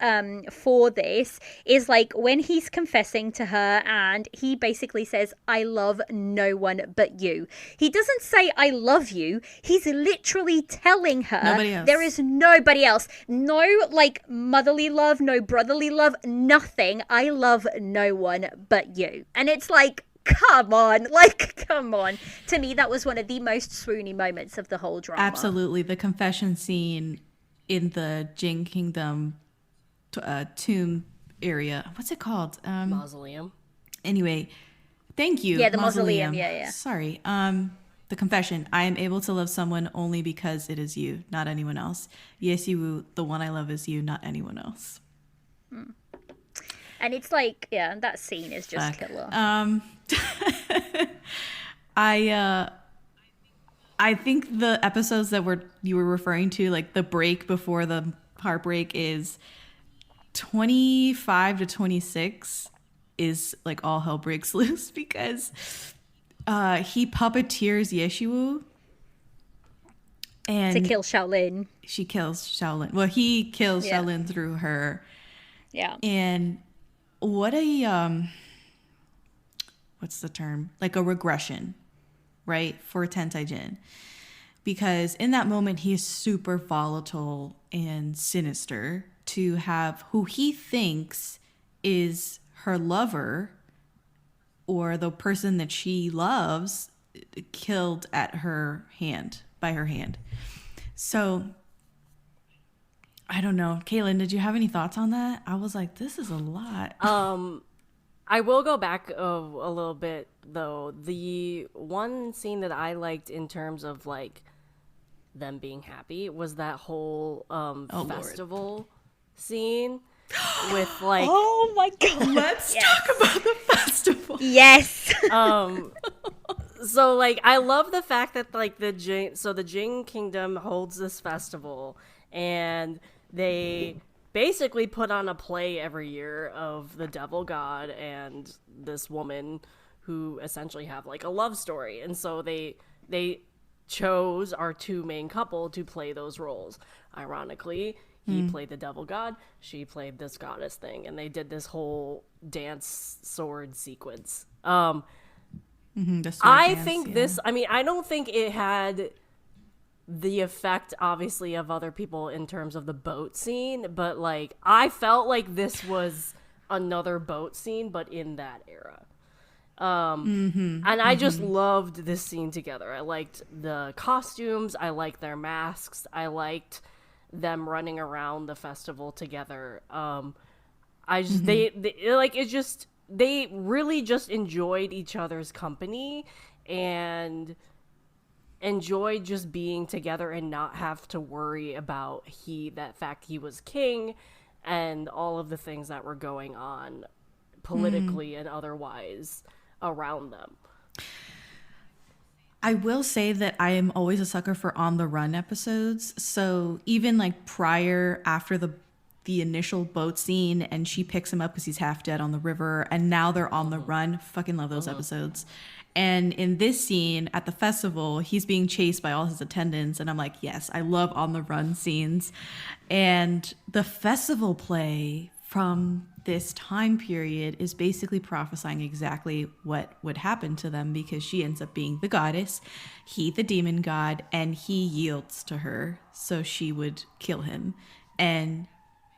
for this is, like, when he's confessing to her and he basically says, I love no one but you. He doesn't say, I love you. He's literally telling her there is nobody else. No, like, motherly love, no brotherly love, nothing. I love no one but you. And it's like, come on. To me, that was one of the most swoony moments of the whole drama. Absolutely. The confession scene in the Jin Kingdom tomb area. What's it called? Mausoleum. Anyway, thank you. Yeah, the mausoleum. Yeah. Sorry. The confession. I am able to love someone only because it is you, not anyone else. Yes, you. The one I love is you, not anyone else. And it's like, yeah, that scene is just killer. I think the episodes that you were referring to, like the break before the heartbreak, is 25 to 26 is like all hell breaks loose because he puppeteers Yeshu and to kill Shaolin. She kills Shaolin. Well, he kills Shaolin through her. Yeah. And what a what's the term? Like a regression, right? For Tantai Jin. Because in that moment, he is super volatile and sinister to have who he thinks is her lover or the person that she loves killed at her hand, by her hand. So I don't know. Kaylin, did you have any thoughts on that? I was like, this is a lot. I will go back a little bit, though. The one scene that I liked in terms of, like, them being happy was that whole festival scene with, like... Oh, my God. Let's talk about the festival. Yes. So, like, I love the fact that, like, the Jin Kingdom holds this festival, and they basically put on a play every year of the devil god and this woman who essentially have like a love story. And so they chose our two main couple to play those roles. Ironically, he played the devil god, she played this goddess thing, and they did this whole dance sword sequence. I think this, I mean, I don't think it had the effect, obviously, of other people in terms of the boat scene, but, like, I felt like this was another boat scene, but in that era. And I just loved this scene together. I liked the costumes, I liked their masks, I liked them running around the festival together. I just, they really just enjoyed each other's company, and enjoyed just being together and not have to worry about that fact he was king and all of the things that were going on politically and otherwise around them. I will say that I am always a sucker for on the run episodes. So even like after the the initial boat scene and she picks him up because he's half dead on the river, and now they're on the run. Fucking love those episodes. And in this scene at the festival, he's being chased by all his attendants, and I'm like, yes, I love on the run scenes. And the festival play from this time period is basically prophesying exactly what would happen to them, because she ends up being the goddess, he the demon god, and he yields to her, so she would kill him. And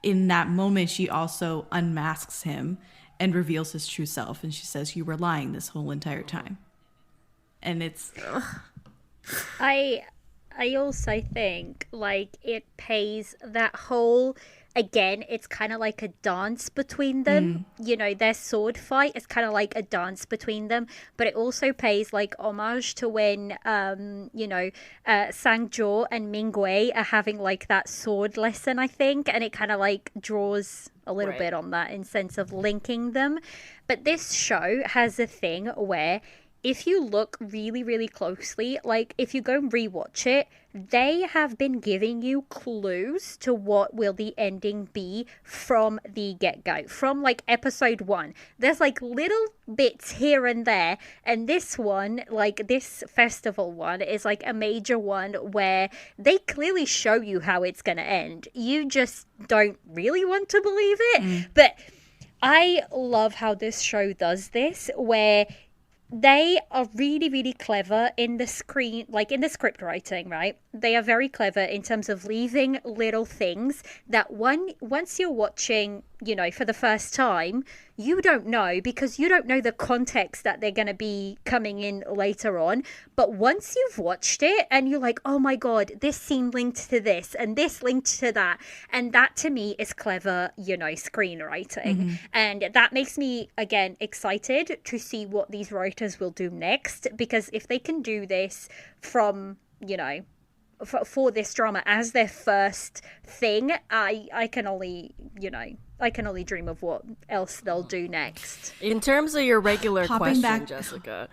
in that moment, she also unmasks him and reveals his true self, and she says, you were lying this whole entire time. And it's I also think like it pays that whole, again, it's kind of like a dance between them. You know, their sword fight is kind of like a dance between them, but it also pays like homage to when Sang-jo and Ming-wei are having like that sword lesson, I think, and it kind of like draws a little bit on that in sense of linking them. But this show has a thing where if you look really, really closely, like if you go and rewatch it, they have been giving you clues to what will the ending be from the get-go, from like episode 1. There's like little bits here and there, and this one, like this festival one, is like a major one where they clearly show you how it's going to end. You just don't really want to believe it. But I love how this show does this, where they are really, really clever in the script writing, right? They are very clever in terms of leaving little things that once you're watching, you know, for the first time, you don't know, because you don't know the context that they're going to be coming in later on. But once you've watched it and you're like, oh my God, this scene linked to this and this linked to that. And that to me is clever, you know, screenwriting. And that makes me, again, excited to see what these writers will do next, because if they can do this from, you know, for this drama as their first thing, I can only dream of what else they'll do next. In terms of your regular question, back, Jessica.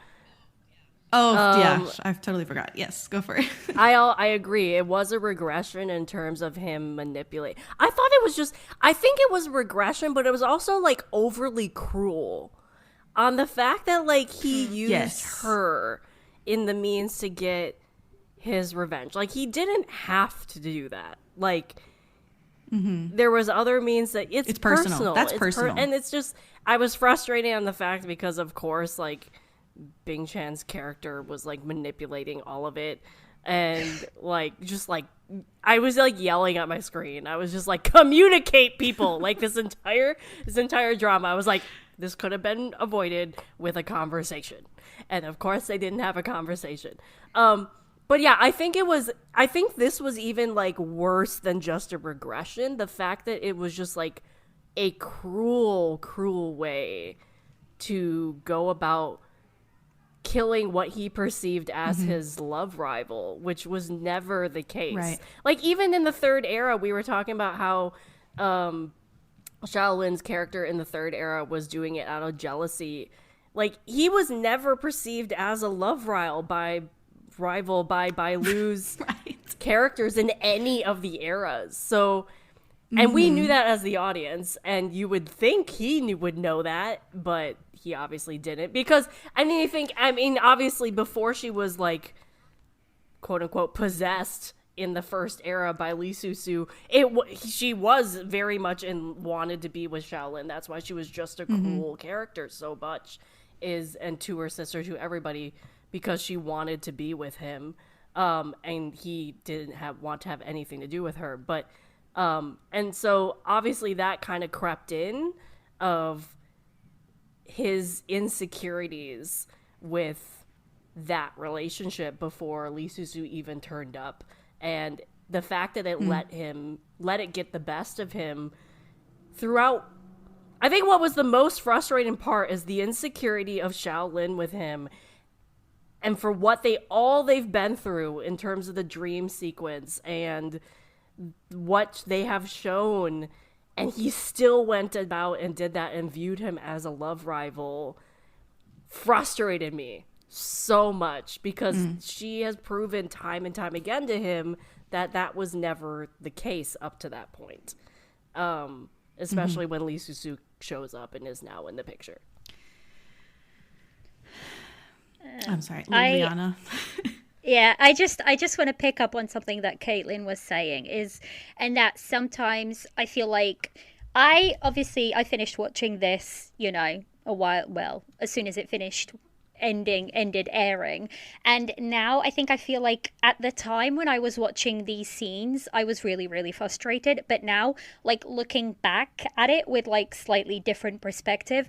Yeah, I've totally forgot. Yes, go for it. I agree. It was a regression in terms of him manipulate. I think it was regression, but it was also like overly cruel on the fact that like he used her in the means to get his revenge. Like he didn't have to do that. Like there was other means that it's personal. That's personal. And it's just, I was frustrated on the fact because of course like Bing Chan's character was like manipulating all of it, and like just like I was like yelling at my screen. I was just like, communicate, people. Like this entire drama, I was like, this could have been avoided with a conversation. And of course they didn't have a conversation. But yeah, I think this was even like worse than just a regression. The fact that it was just like a cruel way to go about killing what he perceived as his love rival, which was never the case. Right. Like even in the Third Era, we were talking about how Shaolin's character in the Third Era was doing it out of jealousy. Like he was never perceived as a love rival by Lu's characters in any of the eras. So, and we knew that as the audience, and you would think he would know that, but he obviously didn't, because I mean obviously before she was like quote unquote possessed in the first era by Lee Susu, she was very much wanted to be with Shaolin. That's why she was just a cruel character so much, and to her sister, to everybody, because she wanted to be with him, and he didn't want to have anything to do with her. But and so obviously that kind of crept in of his insecurities with that relationship before Lee Susu even turned up, and the fact that it let it get the best of him throughout. I think what was the most frustrating part is the insecurity of Shaolin with him, and for what they've been through in terms of the dream sequence and what they have shown, and he still went about and did that and viewed him as a love rival, frustrated me so much, because she has proven time and time again to him that was never the case up to that point. especially when Lee Susu shows up and is now in the picture. I'm sorry, Liliana. Yeah, I just want to pick up on something that Caitlin was saying and that sometimes I feel like I finished watching this, as soon as it ended airing, and now I feel like at the time when I was watching these scenes I was really, really frustrated, but now, like, looking back at it with like slightly different perspective,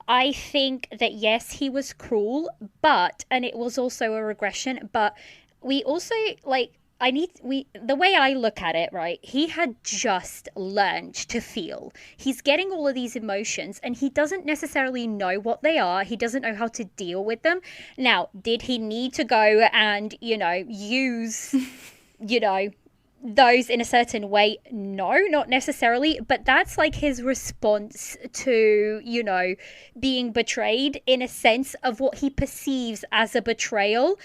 I think that yes, he was cruel, and it was also a regression, but we also, like, the way I look at it, right, he had just learned to feel. He's getting all of these emotions and he doesn't necessarily know what they are. He doesn't know how to deal with them. Now, did he need to go and, use, those in a certain way? No, not necessarily, but that's like his response to being betrayed, in a sense of what he perceives as a betrayal.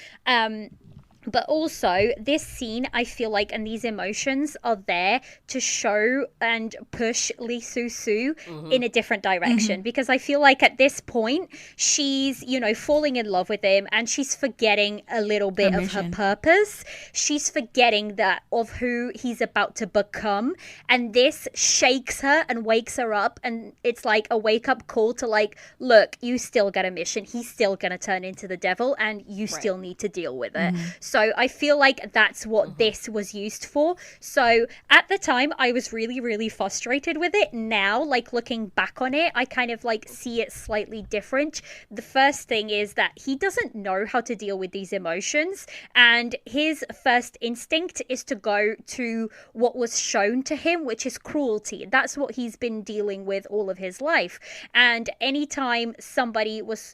But also, this scene, I feel like, and these emotions are there to show and push Lee Susu in a different direction. Because I feel like at this point, she's, falling in love with him and she's forgetting a little bit of her purpose. She's forgetting that of who he's about to become. And this shakes her and wakes her up. And it's like a wake-up call to, like, look, you still got a mission. He's still going to turn into the devil and you still need to deal with it. So I feel like that's what this was used for. So at the time, I was really, really frustrated with it. Now, like, looking back on it, I kind of like see it slightly different. The first thing is that he doesn't know how to deal with these emotions. And his first instinct is to go to what was shown to him, which is cruelty. That's what he's been dealing with all of his life. And anytime somebody was,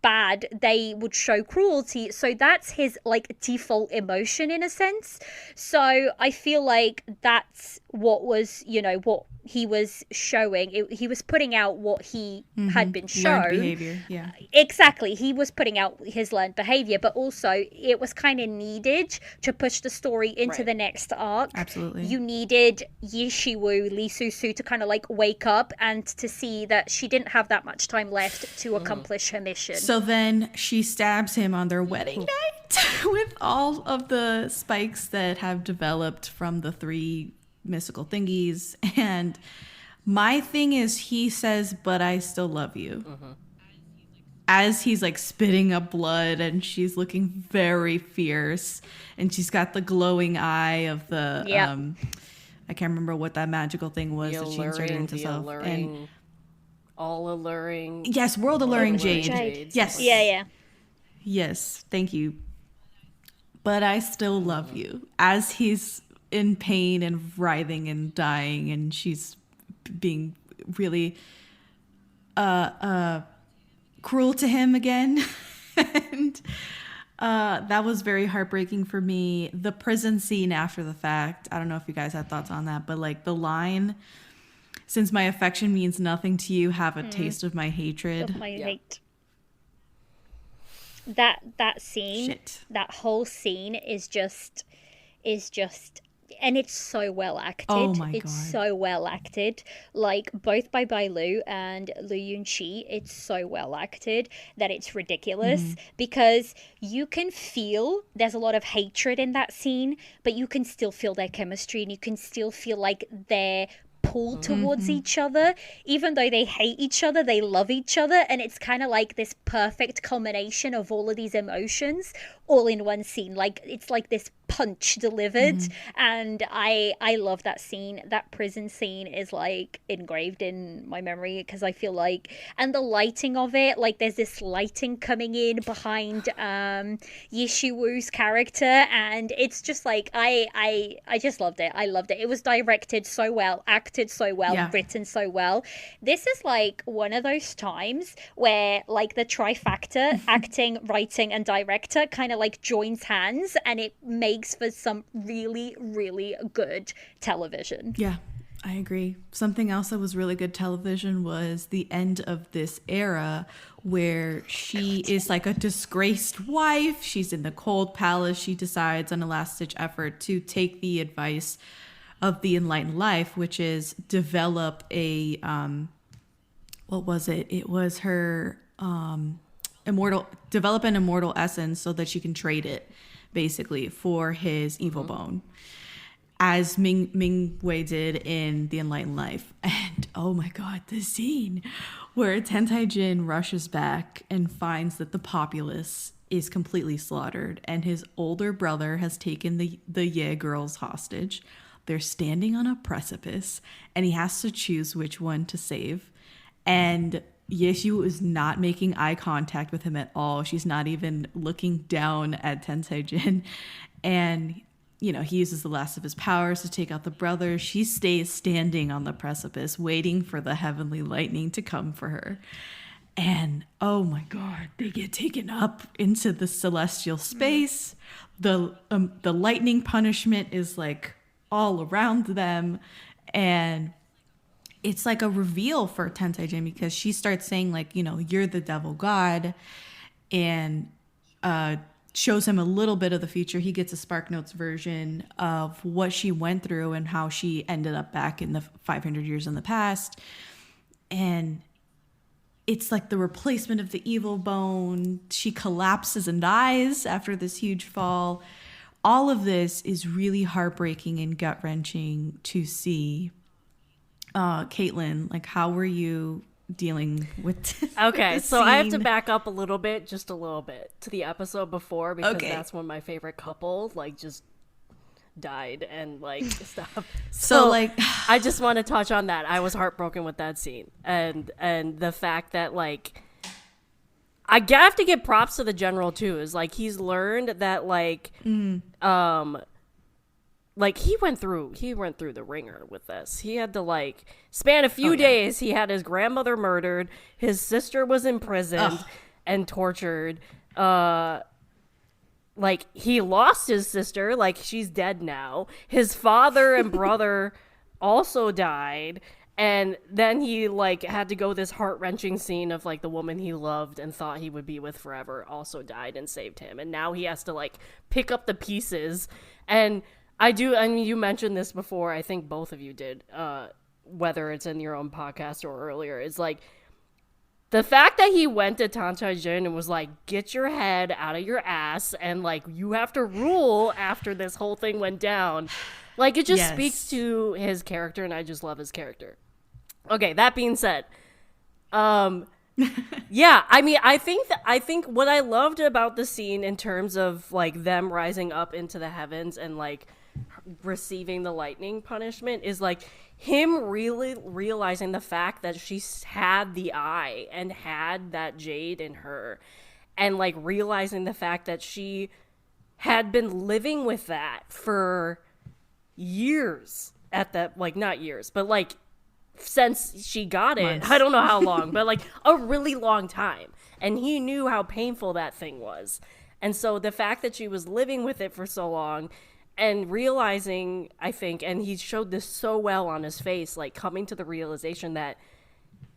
bad, they would show cruelty. So that's his, like, default emotion in a sense. So I feel like that's what was, what he was showing. He was putting out what he had been shown. Learned behavior, yeah. Exactly. He was putting out his learned behavior, but also it was kind of needed to push the story into the next arc. Absolutely. You needed Yishiwu, Lee Susu, to kind of like wake up and to see that she didn't have that much time left to accomplish her mission. So then she stabs him on their wedding night with all of the spikes that have developed from the 3 mystical thingies. And my thing is, he says, but I still love you. As he's like spitting up blood and she's looking very fierce and she's got the glowing eye of the I can't remember what that magical thing was that she inserted into herself. And all alluring. Yes, world alluring jade. Yes. Yeah. Yes, thank you. But I still love you. As he's in pain and writhing and dying, and she's being really cruel to him again. And that was very heartbreaking for me. The prison scene after the fact, I don't know if you guys had thoughts on that, but like the line, since my affection means nothing to you, have a taste of my hatred. Of my hate. That scene, that whole scene is just, and it's so well acted. Oh my God. It's so well acted. Like, both by Bai Lu and Lu Yunqi, it's so well acted that it's ridiculous. Because you can feel there's a lot of hatred in that scene, but you can still feel their chemistry and you can still feel like they're pulled towards each other. Even though they hate each other, they love each other, and it's kind of like this perfect culmination of all of these emotions all in one scene. Like, it's like this punch delivered. And I love that scene. That prison scene is like engraved in my memory, because I feel like, and the lighting of it, like there's this lighting coming in behind Yishiwu's character, and it's just like I just loved it. I loved it. It was directed so well, acted so well, written so well. This is like one of those times where like the trifactor, acting, writing and director, kind of like joins hands, and it makes for some really, really good television. Yeah, I agree. Something else that was really good television was the end of this era where she is like a disgraced wife. She's in the cold palace. She decides on a last-ditch effort to take the advice of the enlightened life, which is develop a what was it? It was her develop an immortal essence so that she can trade it basically for his evil bone, as Ming Wei did in the enlightened life. And oh my god, the scene where Tantai Jin rushes back and finds that the populace is completely slaughtered and his older brother has taken the Ye girls hostage. They're standing on a precipice and he has to choose which one to save. And Yeshu is not making eye contact with him at all. She's not even looking down at Tantai Jin. And, you know, he uses the last of his powers to take out the brother. She stays standing on the precipice, waiting for the heavenly lightning to come for her. And, oh my God, they get taken up into the celestial space. The lightning punishment is like all around them. And it's like a reveal for Tantai Jin, because she starts saying like, you know, you're the devil god, and shows him a little bit of the future. He gets a Spark Notes version of what she went through and how she ended up back in the 500 years in the past. And it's like the replacement of the evil bone. She collapses and dies after this huge fall. All of this is really heartbreaking and gut-wrenching to see. Caitlin, like, how were you dealing with Okay, so scene? I have to back up a little bit, just a little bit, to the episode before, because that's when my favorite couple, like, just died and, like, stuff. So, like, I just want to touch on that. I was heartbroken with that scene. And the fact that, like, I have to give props to the general, too, is, like, he's learned that, like, like, he went through the ringer with this. He had to, like, span a few days. He had his grandmother murdered. His sister was imprisoned and tortured. Like, he lost his sister. Like, she's dead now. His father and brother also died. And then he, like, had to go this heart-wrenching scene of, like, the woman he loved and thought he would be with forever also died and saved him. And now he has to, like, pick up the pieces. And I mean, you mentioned this before, I think both of you did, whether it's in your own podcast or earlier, is like, the fact that he went to Tantai Jin and was like, get your head out of your ass, and, like, you have to rule after this whole thing went down. Like, it just speaks to his character, and I just love his character. Okay, that being said, yeah, I mean, I think what I loved about the scene in terms of, like, them rising up into the heavens and, like, receiving the lightning punishment is, like, him really realizing the fact that she had the eye and had that jade in her, and, like, realizing the fact that she had been living with that for years at that, like, not years, but, like, since she got it. Months. I don't know how long, but, like, a really long time. And he knew how painful that thing was. And so the fact that she was living with it for so long and realizing, I think, and he showed this so well on his face, like, coming to the realization that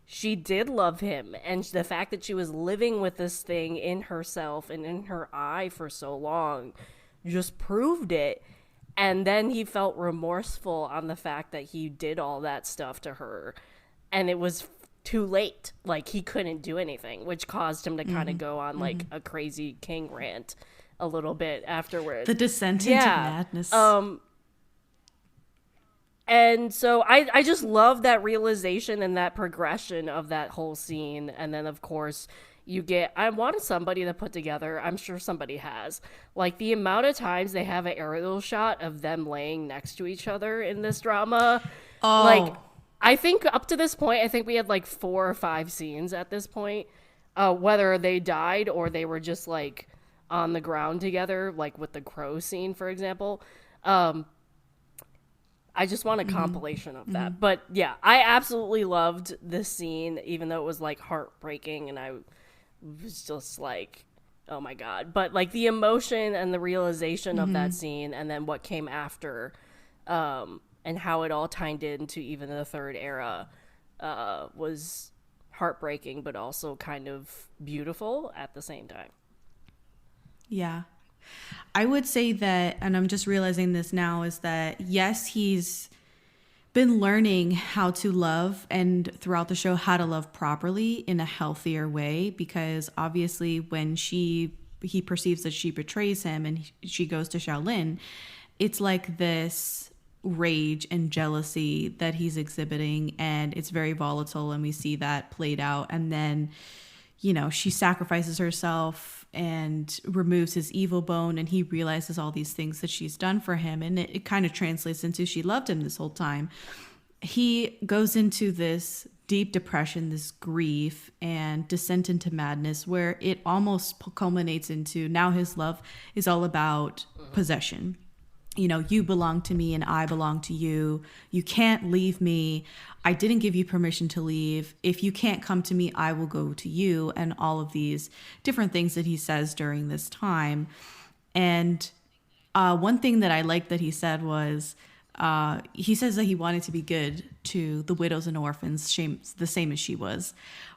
she did love him. And the fact that she was living with this thing in herself and in her eye for so long just proved it. And then he felt remorseful on the fact that he did all that stuff to her. And it was too late. Like, he couldn't do anything, which caused him to kind of go on, like, a crazy king rant a little bit afterwards. The descent into madness. And so I just love that realization and that progression of that whole scene. And then, of course, you get, I wanted somebody to put together, I'm sure somebody has, like, the amount of times they have an aerial shot of them laying next to each other in this drama. Oh. Like, I think up to this point, I think we had, like, 4 or 5 scenes at this point, whether they died or they were just, like, on the ground together, like with the crow scene, for example. I just want a compilation of that. But yeah, I absolutely loved this scene, even though it was, like, heartbreaking, and I was just like, oh my God. But, like, the emotion and the realization of that scene, and then what came after, and how it all tied into even the third era, was heartbreaking, but also kind of beautiful at the same time. Yeah. I would say that, and I'm just realizing this now, is that yes, he's been learning how to love, and throughout the show how to love properly in a healthier way, because obviously when he perceives that she betrays him and she goes to Shaolin, it's like this rage and jealousy that he's exhibiting, and it's very volatile, and we see that played out. And then, you know, she sacrifices herself and removes his evil bone, and he realizes all these things that she's done for him, and it kind of translates into she loved him this whole time. He goes into this deep depression, this grief and descent into madness, where it almost culminates into now his love is all about possession. You know, you belong to me and I belong to you. You can't leave me. I didn't give you permission to leave. If you can't come to me, I will go to you. And all of these different things that he says during this time. And one thing that I liked that he said was, he says that he wanted to be good to the widows and orphans, the same as she was.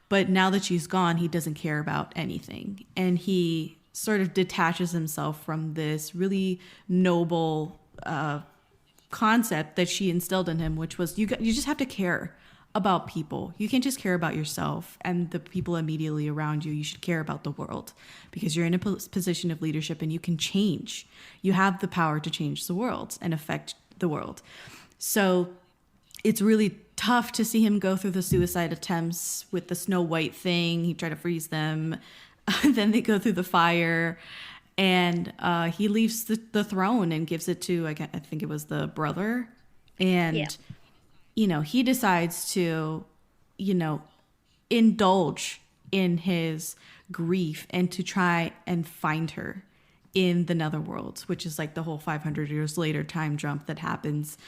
But now that she's gone, he doesn't care about anything. And he sort of detaches himself from this really noble concept that she instilled in him, which was you just have to care about people. You can't just care about yourself and the people immediately around you. You should care about the world, because you're in a position of leadership and you can change. You have the power to change the world and affect the world. So it's really tough to see him go through the suicide attempts with the Snow White thing. He tried to freeze them. Then they go through the fire, and he leaves the throne and gives it to, I think it was the brother. And, you know, he decides to, you know, indulge in his grief and to try and find her in the netherworld, which is like the whole 500 years later time jump that happens.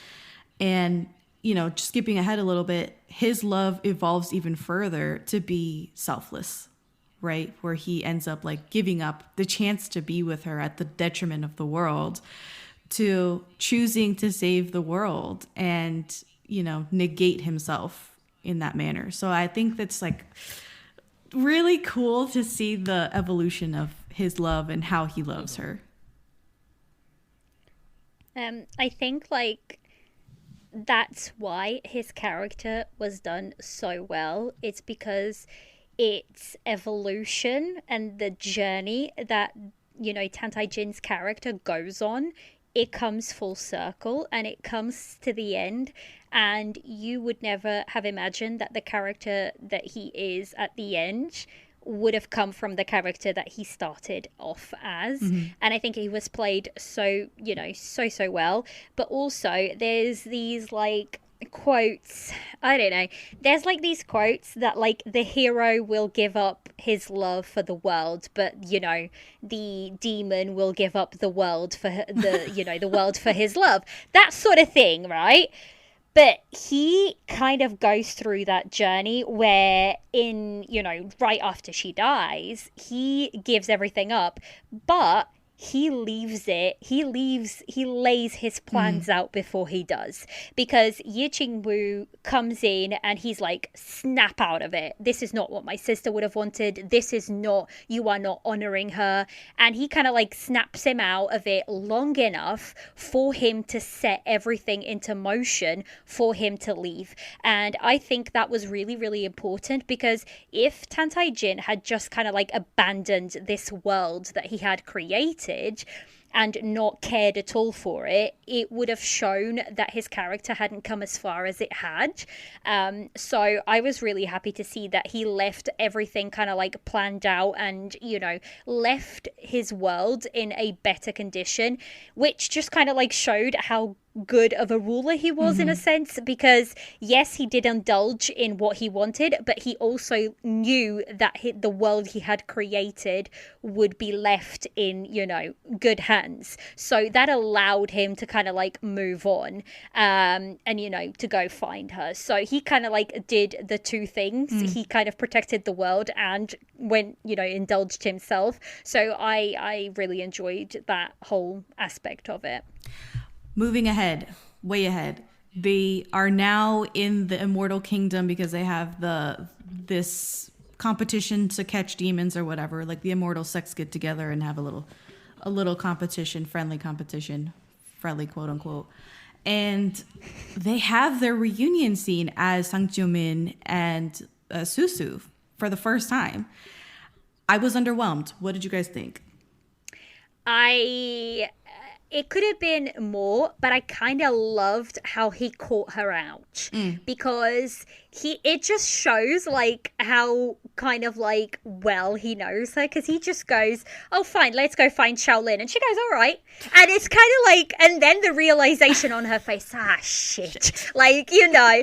And, you know, just skipping ahead a little bit, his love evolves even further to be selfless, right? Where he ends up like giving up the chance to be with her at the detriment of the world, to choosing to save the world and, you know, negate himself in that manner. So I think that's like really cool to see the evolution of his love and how he loves her. I think like that's why his character was done so well. It's because its evolution and the journey that, you know, Tantai Jin's character goes on, it comes full circle and it comes to the end. And you would never have imagined that the character that he is at the end would have come from the character that he started off as. And I think he was played so, you know, so well. But also there's these like quotes, I don't know, there's like these quotes that like the hero will give up his love for the world, but you know, the demon will give up the world for the you know, the world for his love, that sort of thing, right? But he kind of goes through that journey where in, you know, right after she dies, he gives everything up, but he leaves it. He lays his plans out before he does, because Ye Qingwu comes in and he's like, snap out of it. This is not what my sister would have wanted. This is not, you are not honoring her. And he kind of like snaps him out of it long enough for him to set everything into motion for him to leave. And I think that was really, really important, because if Tantai Jin had just kind of like abandoned this world that he had created and not cared at all for it, it would have shown that his character hadn't come as far as it had. So I was really happy to see that he left everything kind of like planned out and, you know, left his world in a better condition, which just kind of like showed how good of a ruler he was in a sense, because yes, he did indulge in what he wanted, but he also knew that the world he had created would be left in, you know, good hands. So that allowed him to kind of like move on and, you know, to go find her. So he kind of like did the two things. He kind of protected the world and went, you know, indulged himself. So I really enjoyed that whole aspect of it. Moving ahead, way ahead. They are now in the Immortal Kingdom because they have this competition to catch demons or whatever. Like the immortal sects get together and have a a little competition, friendly quote unquote. And they have their reunion scene as Sang Jimin and Susu for the first time. I was underwhelmed. What did you guys think? It could have been more, but I kind of loved how he caught her out because it just shows like how kind of like well he knows her, because he just goes, oh fine, let's go find Shaolin, and she goes, all right, and it's kind of like, and then the realization on her face, shit. Like, you know,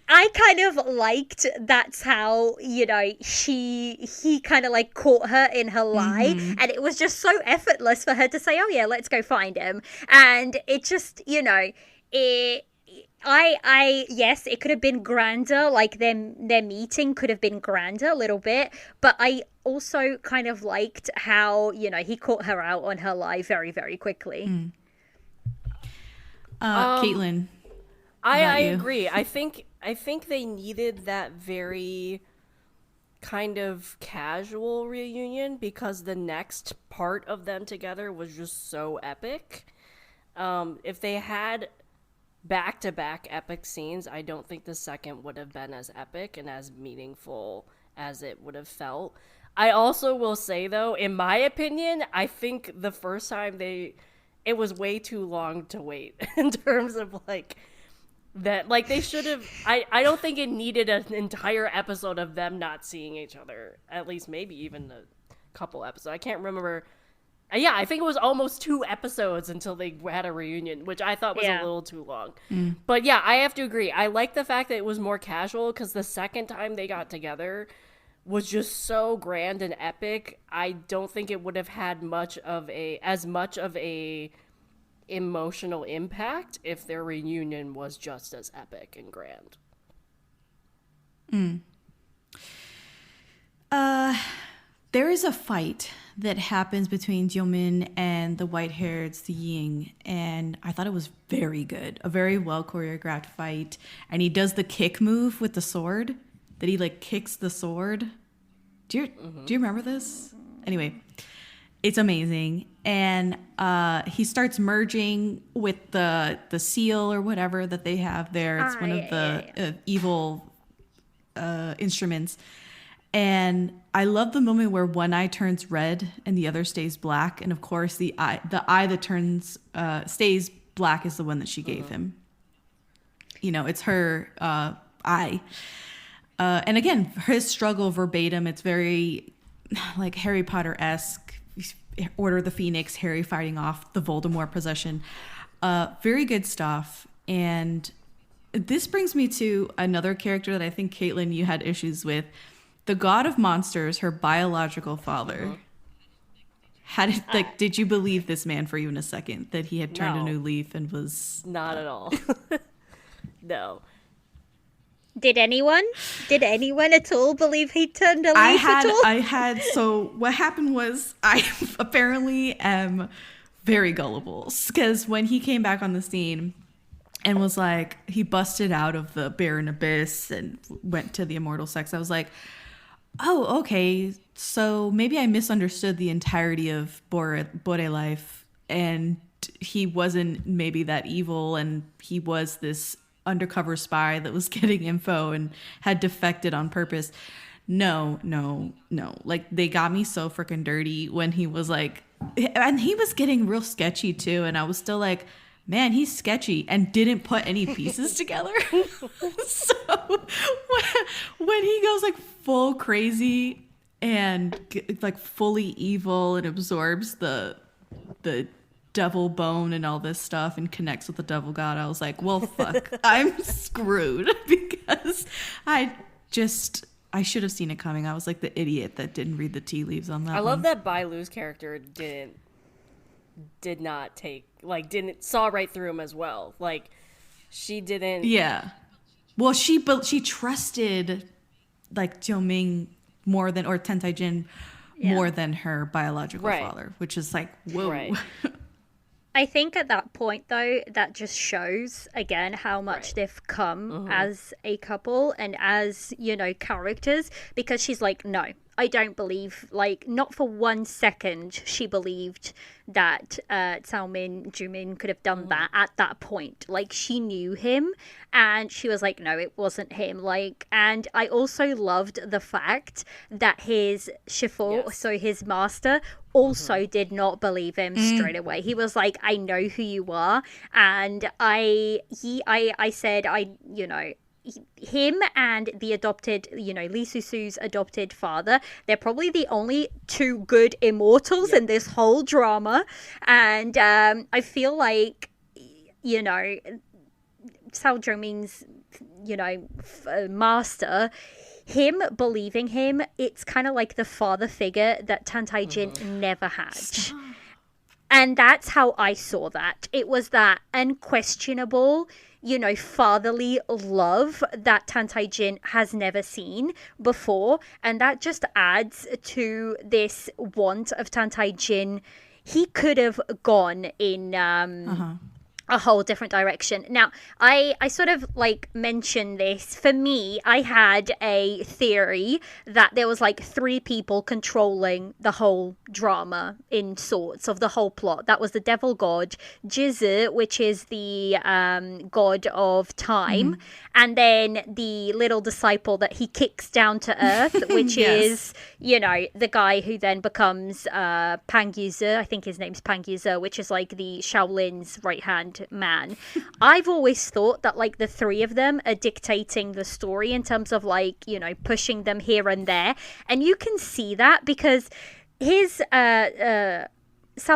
I kind of liked that's how, you know, he kind of like caught her in her lie, and it was just so effortless for her to say, oh yeah, let's go find him. And it just, you know, yes, it could have been grander, like their meeting could have been grander a little bit, but I also kind of liked how, you know, he caught her out on her lie very, very quickly. Caitlin, I agree. I think they needed that very kind of casual reunion because the next part of them together was just so epic. If they had back-to-back epic scenes, I don't think the second would have been as epic and as meaningful as it would have felt. I also will say, though, in my opinion, I think the first time it was way too long to wait in terms of, like, that, like, they should have, I don't think it needed an entire episode of them not seeing each other, at least maybe even a couple episodes. I can't remember. Yeah, I think it was almost 2 episodes until they had a reunion, which I thought was a little too long. But yeah, I have to agree. I like the fact that it was more casual because the second time they got together was just so grand and epic. I don't think it would have had as much of a emotional impact if their reunion was just as epic and grand. There is a fight that happens between Jyomin and the white-haired Ying, and I thought it was very good. A very well choreographed fight. And he does the kick move with the sword, that he like kicks the sword. Do you remember this? Anyway, it's amazing. And he starts merging with the seal or whatever that they have there. It's one of the evil instruments. And I love the moment where one eye turns red and the other stays black. And of course, the eye that turns stays black is the one that she gave him. You know, it's her eye. And again, his struggle verbatim. It's very like Harry Potter-esque. Order the Phoenix, Harry fighting off the Voldemort possession. Very good stuff. And this brings me to another character that I think, Caitlin, you had issues with. The god of monsters, her biological father. Did you believe this man for even a second, that he had turned a new leaf and was... Not at all. No. Did anyone at all believe he turned a leaf at all? So what happened was, I apparently am very gullible, because when he came back on the scene and was like, he busted out of the barren abyss and went to the immortal sex, I was like, oh, okay, so maybe I misunderstood the entirety of Bore life, and he wasn't maybe that evil, and he was this undercover spy that was getting info and had defected on purpose. No. Like, they got me so freaking dirty when he was like, and he was getting real sketchy too, and I was still like, man, he's sketchy, and didn't put any pieces together. So when he goes like full crazy and like fully evil and absorbs the devil bone and all this stuff and connects with the devil god, I was like, well, fuck, I'm screwed, because I should have seen it coming. I was like the idiot that didn't read the tea leaves on that. I love that Bai Lu's character saw right through him as well. Like, she didn't. Yeah. Well, she trusted like Jioming more than, or Tantai Jin more than her biological father, which is like, whoa. Right. I think at that point, though, that just shows, again, how much they've come as a couple and as, you know, characters, because she's like, no, don't believe, like, not for 1 second she believed that Jumin could have done that at that point. Like, she knew him and she was like, no, it wasn't him. Like, and I also loved the fact that his Shifu, so his master, also did not believe him straight away. He was like, I know who you are. And I said, him and the adopted, Lee Susu's adopted father, they're probably the only two good immortals in this whole drama. And I feel like, Sao Jomin's, master, him believing him, it's kind of like the father figure that Tantai Jin never had. And that's how I saw that. It was that unquestionable, fatherly love that Tantai Jin has never seen before. And that just adds to this want of Tantai Jin. He could have gone in a whole different direction. Now, I sort of like mentioned this. For me, I had a theory that there was like 3 people controlling the whole drama in sorts of the whole plot. That was the devil god, Jizu, which is the god of time, and then the little disciple that he kicks down to earth, which is, the guy who then becomes Pang Yuzi. I think his name's Pang Yuzi, which is like the Shaolin's right-hand man. I've always thought that like the 3 of them are dictating the story in terms of like, pushing them here and there. And you can see that because his Sao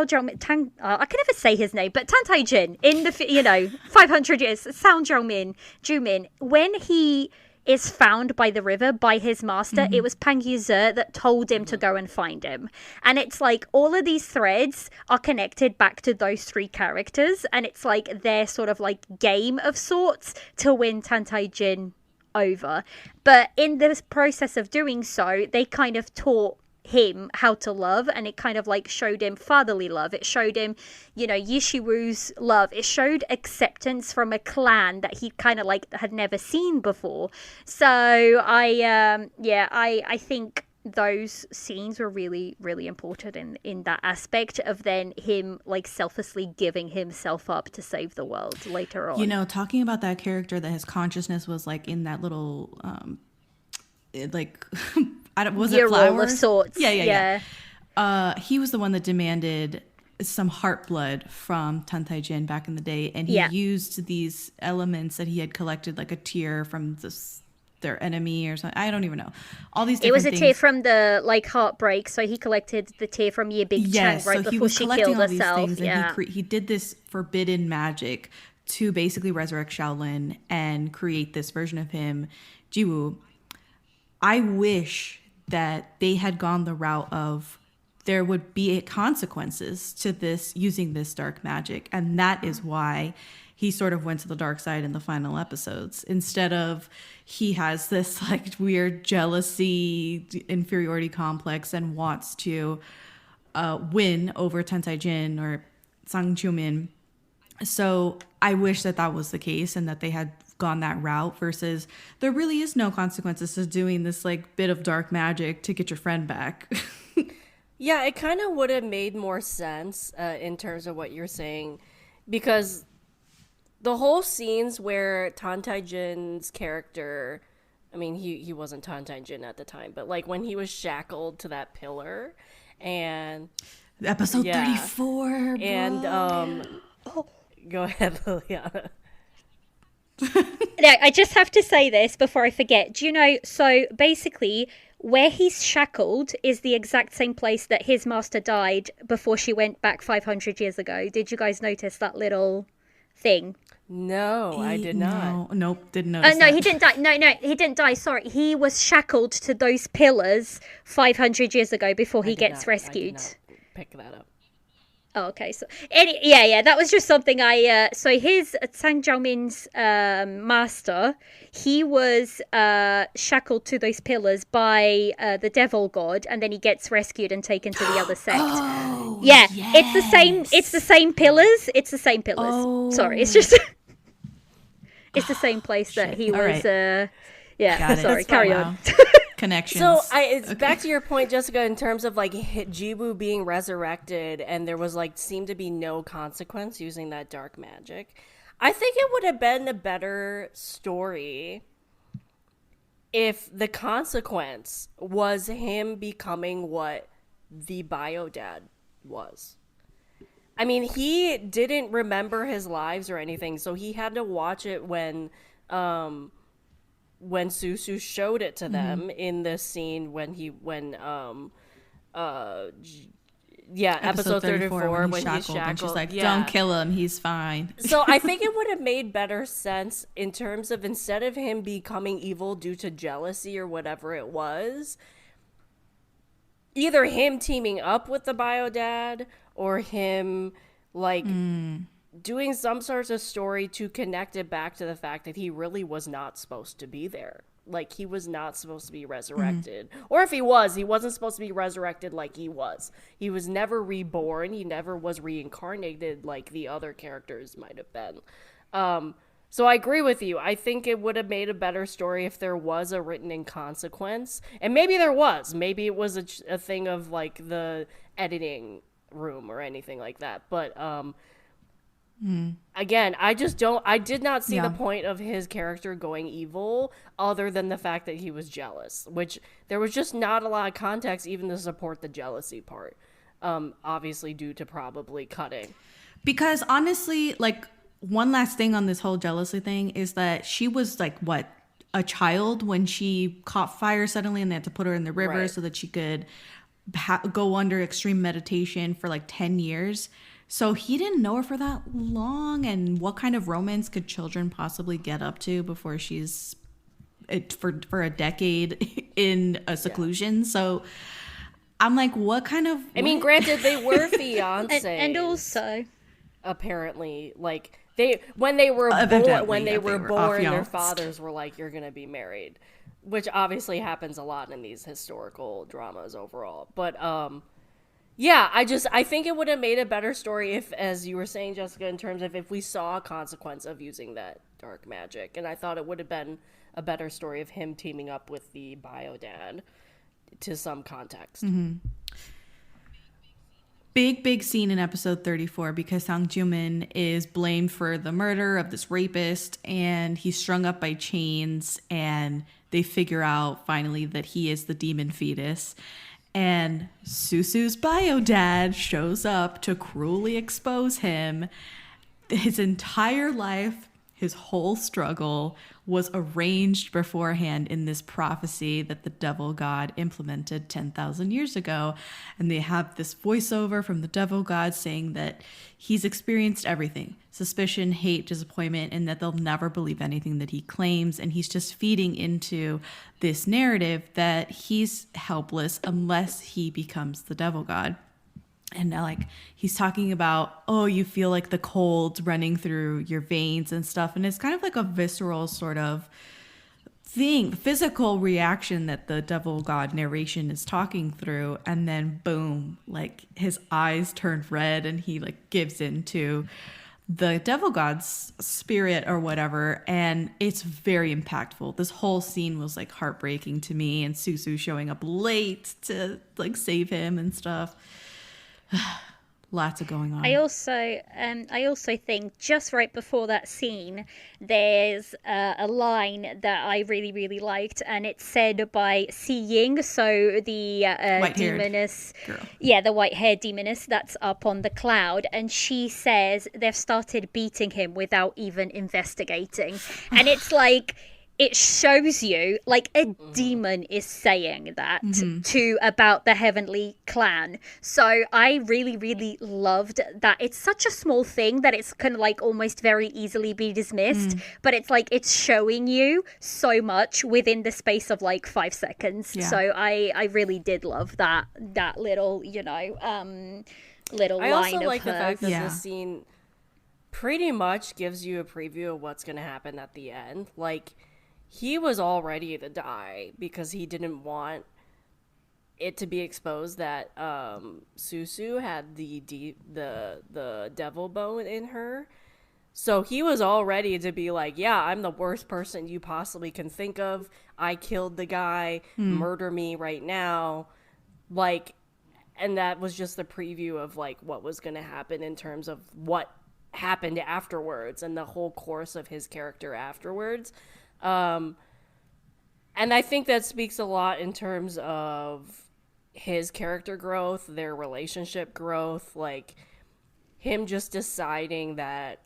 Jiaomin, I can never say his name, but Tantai Jin in the 500 years, Sao Jumin, when he is found by the river by his master, it was Pang Yuzi that told him to go and find him. And it's like all of these threads are connected back to those 3 characters, and it's like their sort of like game of sorts to win Tantai Jin over. But in this process of doing so, they kind of taught him how to love, and it kind of like showed him fatherly love. It showed him, Yishiwu's love. It showed acceptance from a clan that he kind of like had never seen before. So I think those scenes were really, really important in that aspect of then him like selflessly giving himself up to save the world later on. Talking about that character that his consciousness was like in that little was it flowers of sorts? Yeah. He was the one that demanded some heart blood from Tantai Jin back in the day, and he used these elements that he had collected, like a tear from their enemy or something. I don't even know. All these different things. Tear from the like heartbreak, so he collected the tear from Ye Big Chang before she killed herself. And he did this forbidden magic to basically resurrect Shaolin and create this version of him, Jiwu. I wish that they had gone the route of there would be consequences to this, using this dark magic. And that is why he sort of went to the dark side in the final episodes. Instead of he has this like weird jealousy, inferiority complex and wants to win over Tantai Jin or Sang Chumin. So I wish that was the case and that they had gone that route versus there really is no consequences to doing this like bit of dark magic to get your friend back. Yeah, it kind of would have made more sense in terms of what you're saying, because the whole scenes where Tantai Jin's character, I mean, he wasn't Tantai Jin at the time, but like when he was shackled to that pillar and episode 34 and go ahead, Liliana. Now, I just have to say this before I forget. Do you know, so basically where he's shackled is the exact same place that his master died before she went back 500 years ago. Did you guys notice that little thing? No, I did not. Nope, didn't notice no, that. he didn't die. No, he didn't die. Sorry. He was shackled to those pillars 500 years ago before he gets rescued. I did not pick that up. Oh, okay. So, that was just something so his Sang Jiaomin's master, he was shackled to those pillars by the devil god, and then he gets rescued and taken to the other sect. Oh, yeah, yes. It's the same pillars. It's the same pillars. Oh. Sorry, it's just it's the same place that he was. Right. Yeah, sorry. That's Carry fine. on. connections. So it's back to your point, Jessica, in terms of like Jiwoo being resurrected, and there was like seemed to be no consequence using that dark magic. I think it would have been a better story if the consequence was him becoming what the bio dad was. I mean, he didn't remember his lives or anything, so he had to watch it when Susu showed it to them in this scene episode 34 when he's shackled. And she's like, don't kill him, he's fine. So I think it would have made better sense in terms of, instead of him becoming evil due to jealousy or whatever it was, either him teaming up with the bio dad or him like doing some sort of story to connect it back to the fact that he really was not supposed to be there. Like, he was not supposed to be resurrected. Or if he wasn't supposed to be resurrected like he was. He was never reborn. He never was reincarnated like the other characters might have been. So I agree with you. I think it would have made a better story if there was a written-in consequence. And maybe there was. Maybe it was a thing of, like, the editing room or anything like that. But, again, I did not see the point of his character going evil other than the fact that he was jealous, which there was just not a lot of context even to support the jealousy part, obviously due to probably cutting. Because honestly, like, one last thing on this whole jealousy thing is that she was like, what, a child when she caught fire suddenly and they had to put her in the river so that she could go under extreme meditation for like 10 years. So he didn't know her for that long, and what kind of romance could children possibly get up to before she's for a decade in a seclusion? So I'm like, what kind of... I mean, granted, they were fiancés. and also... Apparently, like, when they were born, their fathers were like, you're going to be married. Which obviously happens a lot in these historical dramas overall. But, yeah, I think it would have made a better story if, as you were saying, Jessica, in terms of if we saw a consequence of using that dark magic. And I thought it would have been a better story of him teaming up with the bio dad to some context. Big scene in episode 34 because Sang Joo-min is blamed for the murder of this rapist, and he's strung up by chains, and they figure out finally that he is the demon fetus. And Susu's bio dad shows up to cruelly expose him. His entire life, his whole struggle was arranged beforehand in this prophecy that the devil god implemented 10,000 years ago. And they have this voiceover from the devil god saying that he's experienced everything: suspicion, hate, disappointment, and that they'll never believe anything that he claims. And he's just feeding into this narrative that he's helpless unless he becomes the devil god. And now, like, he's talking about, oh, you feel like the cold running through your veins and stuff. And it's kind of like a visceral sort of thing, physical reaction that the devil god narration is talking through. And then boom, like, his eyes turn red and he like gives into the devil god's spirit or whatever. And it's very impactful. This whole scene was like heartbreaking to me, and Susu showing up late to like save him and stuff. Lots of going on. I also think just right before that scene, there's a line that I really, really liked, and it's said by Si Ying, so the demoness, girl. Yeah, the white-haired demoness that's up on the cloud, and she says they've started beating him without even investigating, and it's like, it shows you, like, a demon is saying that about the Heavenly Clan. So I really, really loved that. It's such a small thing that it's kind of like almost very easily be dismissed, but it's like it's showing you so much within the space of like 5 seconds. Yeah. So I really did love that little, little line of her. I also like the fact that this scene pretty much gives you a preview of what's going to happen at the end. Like, he was all ready to die because he didn't want it to be exposed that Susu had the devil bone in her. So he was all ready to be like, yeah, I'm the worst person you possibly can think of. I killed the guy. Murder me right now. Like, and that was just the preview of like what was going to happen in terms of what happened afterwards and the whole course of his character afterwards. And I think that speaks a lot in terms of his character growth, their relationship growth, like him just deciding that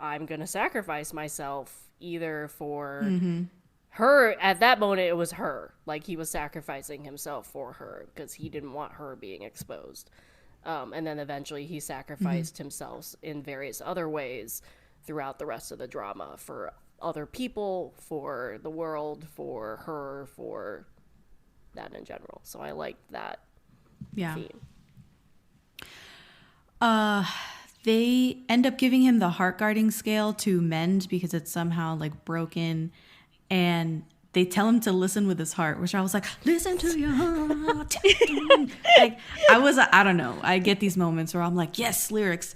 I'm going to sacrifice myself either for her. At that moment, it was her. Like, he was sacrificing himself for her because he didn't want her being exposed. And then eventually he sacrificed himself in various other ways throughout the rest of the drama for other people, for the world, for her, for that in general. So I liked that theme. They end up giving him the heart guarding scale to mend because it's somehow like broken, and they tell him to listen with his heart, which I was like, listen to your heart. Like, I don't know. I get these moments where I'm like, yes, lyrics.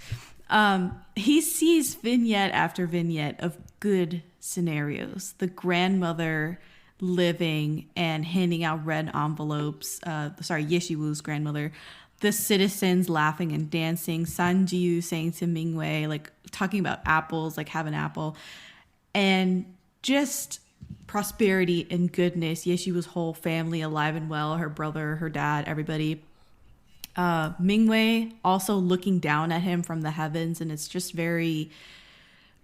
He sees vignette after vignette of good scenarios. The grandmother living and handing out red envelopes. Yeshiwu's grandmother. The citizens laughing and dancing. Sanjiu saying to Mingwei, like talking about apples, like have an apple. And just prosperity and goodness. Yeshiwu's whole family alive and well. Her brother, her dad, everybody. Mingwei also looking down at him from the heavens. And it's just very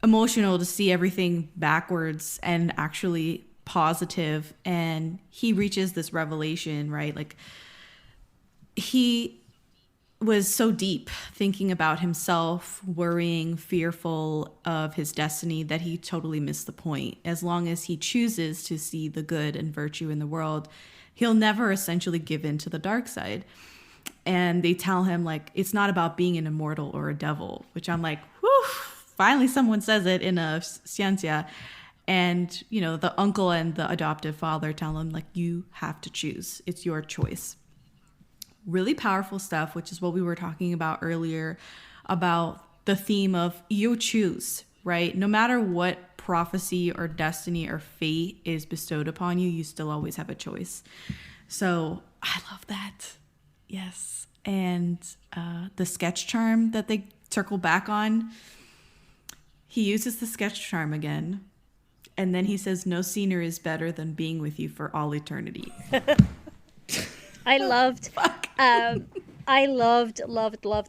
emotional to see everything backwards and actually positive. And he reaches this revelation, right? Like, he was so deep thinking about himself, worrying, fearful of his destiny, that he totally missed the point. As long as he chooses to see the good and virtue in the world, he'll never essentially give in to the dark side. And they tell him, like, it's not about being an immortal or a devil, which I'm like, whew, finally someone says it in a ciencia. And, you know, the uncle and the adoptive father tell him, like, you have to choose. It's your choice. Really powerful stuff, which is what we were talking about earlier, about the theme of you choose, right? No matter what prophecy or destiny or fate is bestowed upon you, you still always have a choice. So I love that. Yes. And the sketch charm that they circle back on, he uses the sketch charm again. And then he says, no scenery is better than being with you for all eternity. I loved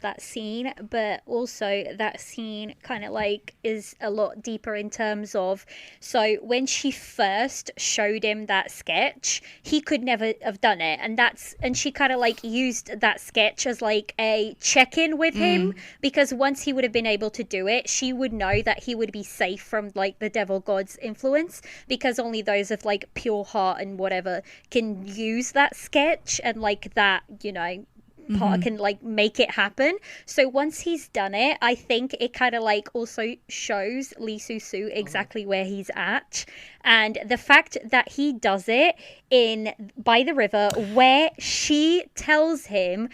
that scene, but also that scene kind of like is a lot deeper in terms of, so when she first showed him that sketch, he could never have done it, and she kind of like used that sketch as like a check-in with him, because once he would have been able to do it, she would know that he would be safe from like the devil god's influence, because only those of like pure heart and whatever can use that sketch and like that, you know, part can like make it happen. So once he's done it, I think it kind of like also shows Lee Susu exactly where he's at, and the fact that he does it by the river, where she tells him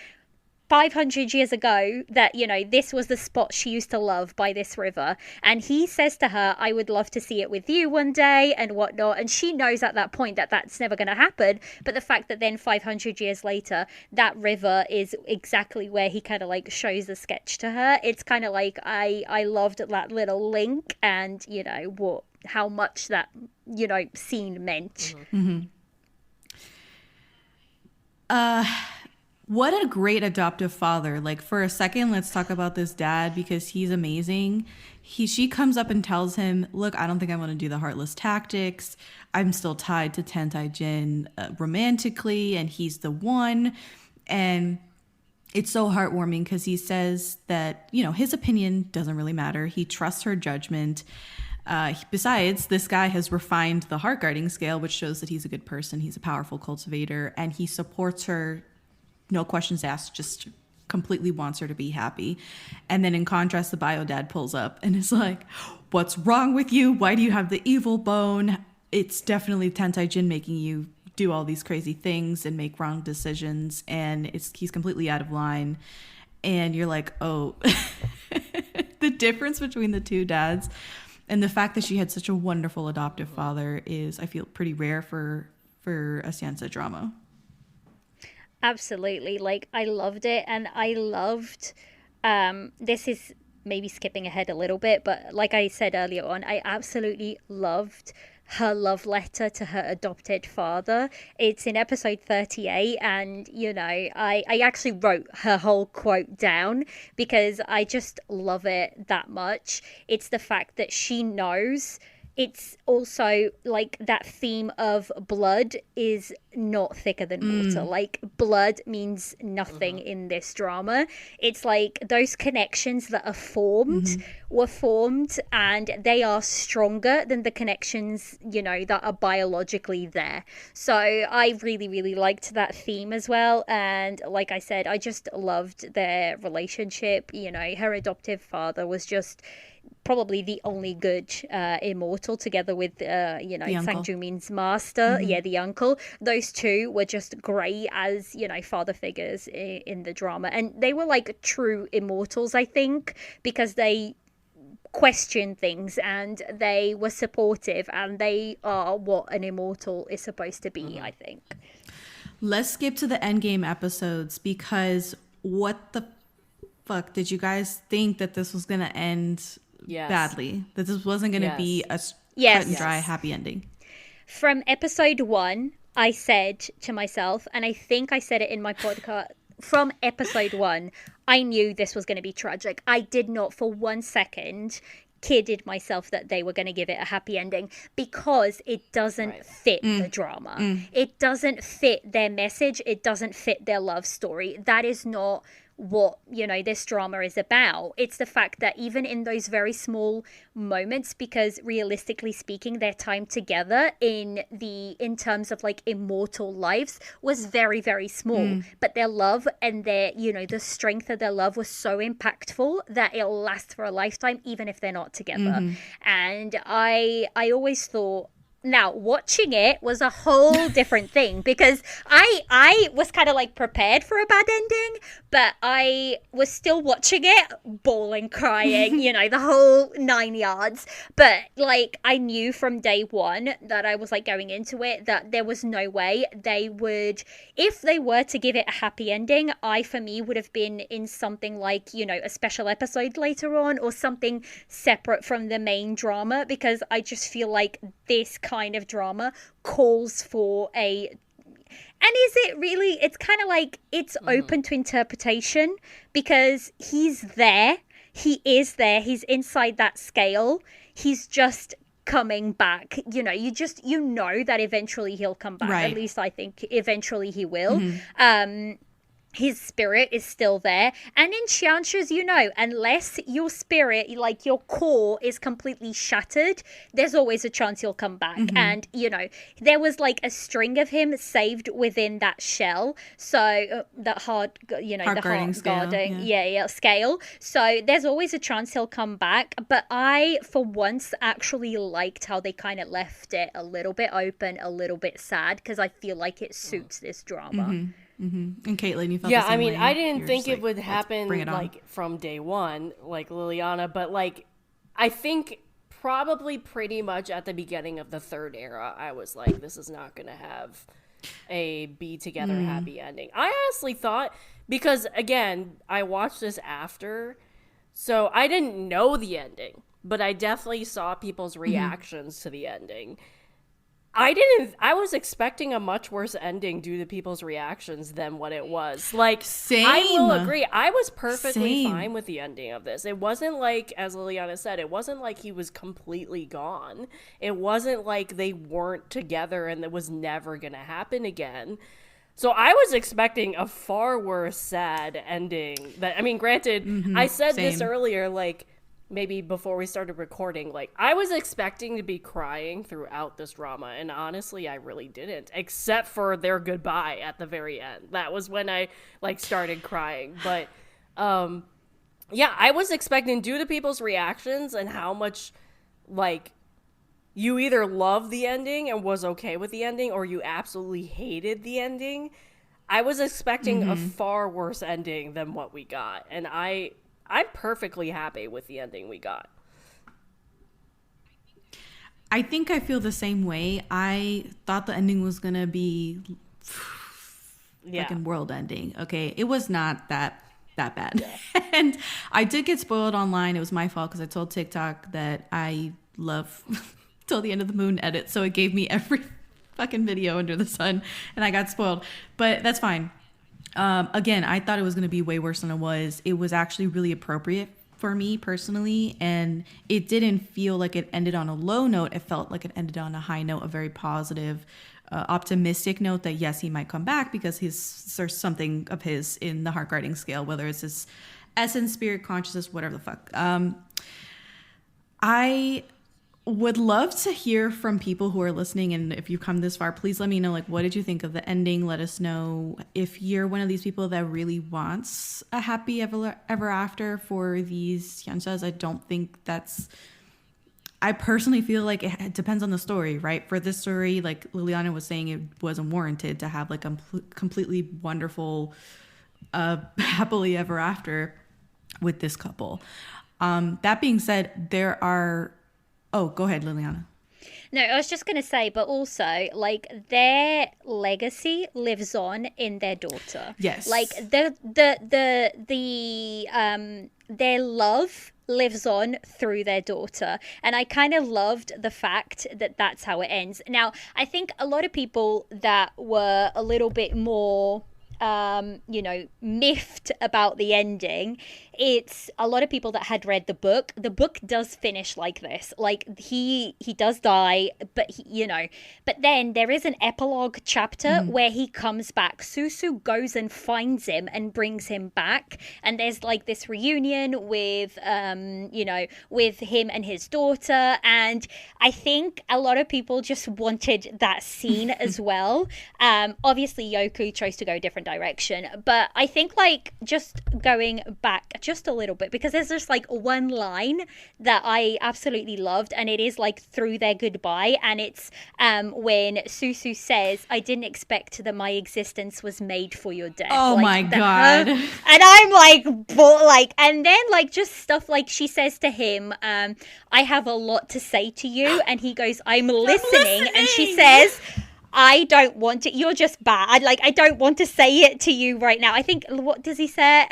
500 years ago that, you know, this was the spot she used to love, by this river, and he says to her, I would love to see it with you one day and whatnot, and she knows at that point that that's never going to happen. But the fact that then 500 years later that river is exactly where he kind of like shows the sketch to her, it's kind of like I loved that little link, and you know how much that, you know, scene meant. What a great adoptive father. Like, for a second, let's talk about this dad, because he's amazing. She comes up and tells him, look, I don't think I want to do the heartless tactics. I'm still tied to Tantai Jin romantically, and he's the one. And it's so heartwarming because he says that, you know, his opinion doesn't really matter. He trusts her judgment. Besides, this guy has refined the heart guarding scale, which shows that he's a good person. He's a powerful cultivator, and he supports her. No questions asked, just completely wants her to be happy. And then in contrast, the bio dad pulls up and is like, what's wrong with you? Why do you have the evil bone? It's definitely Tantai Jin making you do all these crazy things and make wrong decisions. And he's completely out of line. And you're like, oh, the difference between the two dads and the fact that she had such a wonderful adoptive father is, I feel, pretty rare for a Sansa drama. Absolutely. Like, I loved it, and I loved this is maybe skipping ahead a little bit, but like I said earlier on, I absolutely loved her love letter to her adopted father. It's in episode 38, and I actually wrote her whole quote down because I just love it that much. It's the fact that she knows. It's also like that theme of blood is not thicker than water. Like, blood means nothing in this drama. It's like those connections that are formed were formed, and they are stronger than the connections, that are biologically there. So I really, really liked that theme as well. And like I said, I just loved their relationship. Her adoptive father was just probably the only good immortal, together with Sang Jumin's master, the uncle. Those two were just great as father figures in the drama, and they were like true immortals, I think, because they questioned things and they were supportive, and they are what an immortal is supposed to be, I think. Let's skip to the endgame episodes, because what the fuck did you guys think that this was gonna end badly? That this wasn't going to be a cut and dry happy ending? From episode 1, I said to myself, and I think I said it in my podcast, from episode 1, I knew this was going to be tragic. I did not for 1 second kidded myself that they were going to give it a happy ending, because it doesn't fit the drama. It doesn't fit their message. It doesn't fit their love story. That is not what this drama is about. It's the fact that even in those very small moments, because realistically speaking, their time together in terms of like immortal lives was very, very small, but their love and their the strength of their love was so impactful that it'll last for a lifetime, even if they're not together. And I always thought, now watching it was a whole different thing, because I was kind of like prepared for a bad ending, but I was still watching it bawling, crying, the whole 9 yards. But like, I knew from day one that I was like going into it that there was no way they would, if they were to give it a happy ending, for me would have been in something like a special episode later on, or something separate from the main drama, because I just feel like this kind of drama calls for and is it really, it's kind of like it's open to interpretation, because he's there, he is there, he's inside that scale, he's just coming back. You know that eventually he'll come back, right? At least I think eventually he will. His spirit is still there, and in Xianxu's, unless your spirit, like your core, is completely shattered, there's always a chance he'll come back. And there was like a string of him saved within that shell, so that heart guarding scale. So there's always a chance he'll come back. But I, for once, actually liked how they kind of left it a little bit open, a little bit sad, because I feel like it suits this drama. And Caitlin, you felt the same way? I didn't think it would happen like from day one, like Liliana, but like I think probably pretty much at the beginning of the third era, I was like, this is not gonna have a be together happy ending. I honestly thought, because again, I watched this after, so I didn't know the ending, but I definitely saw people's reactions to the ending. I was expecting a much worse ending due to people's reactions than what it was. Like, same. I will agree. I was perfectly fine with the ending of this. It wasn't like, as Liliana said, it wasn't like he was completely gone. It wasn't like they weren't together and it was never going to happen again. So I was expecting a far worse sad ending. Granted, I said this earlier, like, maybe before we started recording, like, I was expecting to be crying throughout this drama, and honestly, I really didn't, except for their goodbye at the very end. That was when I, like, started crying. But, I was expecting, due to people's reactions and how much, like, you either loved the ending and was okay with the ending, or you absolutely hated the ending, I was expecting a far worse ending than what we got. And I I'm perfectly happy with the ending we got. I think I feel the same way. I thought the ending was gonna be fucking world ending. Okay, it was not that bad. Yeah. And I did get spoiled online. It was my fault because I told TikTok that I love Till the End of the Moon edit, so it gave me every fucking video under the sun, and I got spoiled. But that's fine. Again, I thought it was gonna be way worse than it was. It was actually really appropriate for me personally, and it didn't feel like it ended on a low note. It felt like it ended on a high note, a very positive, optimistic note that yes, he might come back because there's something of his in the heart guarding scale, whether it's his essence, spirit, consciousness, whatever the fuck. I would love to hear from people who are listening, and if you've come this far, please let me know, like, what did you think of the ending? Let us know if you're one of these people that really wants a happy ever after for these hyunshas. I don't think I personally feel like it depends on the story, right? For this story, like Liliana was saying, it wasn't warranted to have like a completely wonderful happily ever after with this couple. That being said, oh, go ahead, Liliana. No, I was just going to say, but also, like, their legacy lives on in their daughter. Yes. Like, their love lives on through their daughter. And I kind of loved the fact that that's how it ends. Now, I think a lot of people that were a little bit more miffed about the ending, it's a lot of people that had read the book. The book does finish like this, like he does die, but but then there is an epilogue chapter where he comes back. Susu goes and finds him and brings him back, and there's like this reunion with with him and his daughter, and I think a lot of people just wanted that scene as well. Obviously Yoku chose to go a different direction, but I think like just going back just a little bit, because there's just like one line that I absolutely loved, and it is like through their goodbye, and it's when Susu says, "I didn't expect that my existence was made for your death." Oh like, my god. And I'm like, and then like just stuff like she says to him, "I have a lot to say to you," and he goes, "I'm listening," and she says, "I don't want to, you're just bad. I don't want to say it to you right now." I think, what does he say?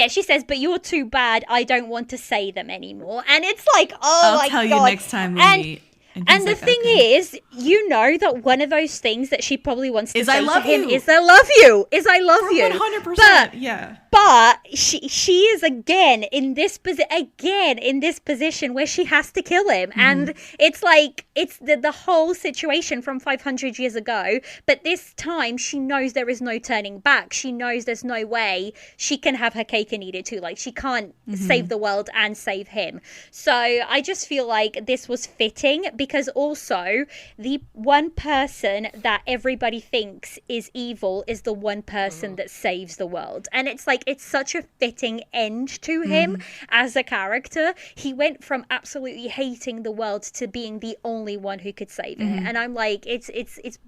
She says, "But you're too bad. I don't want to say them anymore." And it's like, oh my God. I'll tell you next time we meet. And the thing is, that one of those things that she probably wants to say to him is, "I love you," is "I love you." 100%, yeah. But she is again in this position where she has to kill him, and it's like it's the whole situation from 500 years ago. But this time she knows there is no turning back. She knows there's no way she can have her cake and eat it too. Like she can't save the world and save him. So I just feel like this was fitting, because also the one person that everybody thinks is evil is the one person that saves the world, and it's like it's such a fitting end to him as a character. He went from absolutely hating the world to being the only one who could save it, and I'm like, it's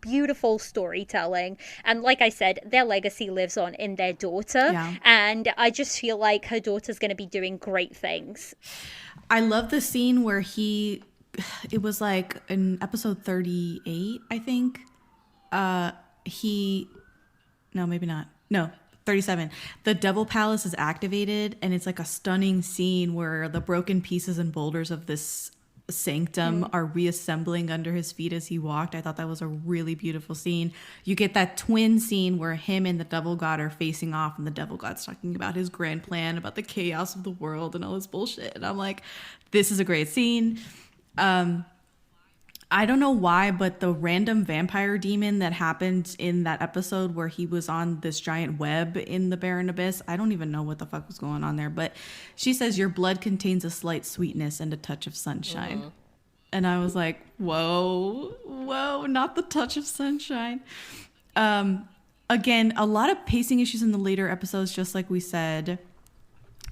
beautiful storytelling, and like I said, their legacy lives on in their daughter, and I just feel like her daughter's going to be doing great things. I love the scene where it was like in episode 38, I think. No, maybe not. No, 37. The Devil Palace is activated, and it's like a stunning scene where the broken pieces and boulders of this sanctum are reassembling under his feet as he walked. I thought that was a really beautiful scene. You get that twin scene where him and the Devil God are facing off, and the Devil God's talking about his grand plan, about the chaos of the world and all this bullshit. And I'm like, this is a great scene. I don't know why, but the random vampire demon that happened in that episode where he was on this giant web in the barren abyss, I don't even know what the fuck was going on there, but she says your blood contains a slight sweetness and a touch of sunshine. And I was like, whoa, not the touch of sunshine. Again, a lot of pacing issues in the later episodes, just like we said.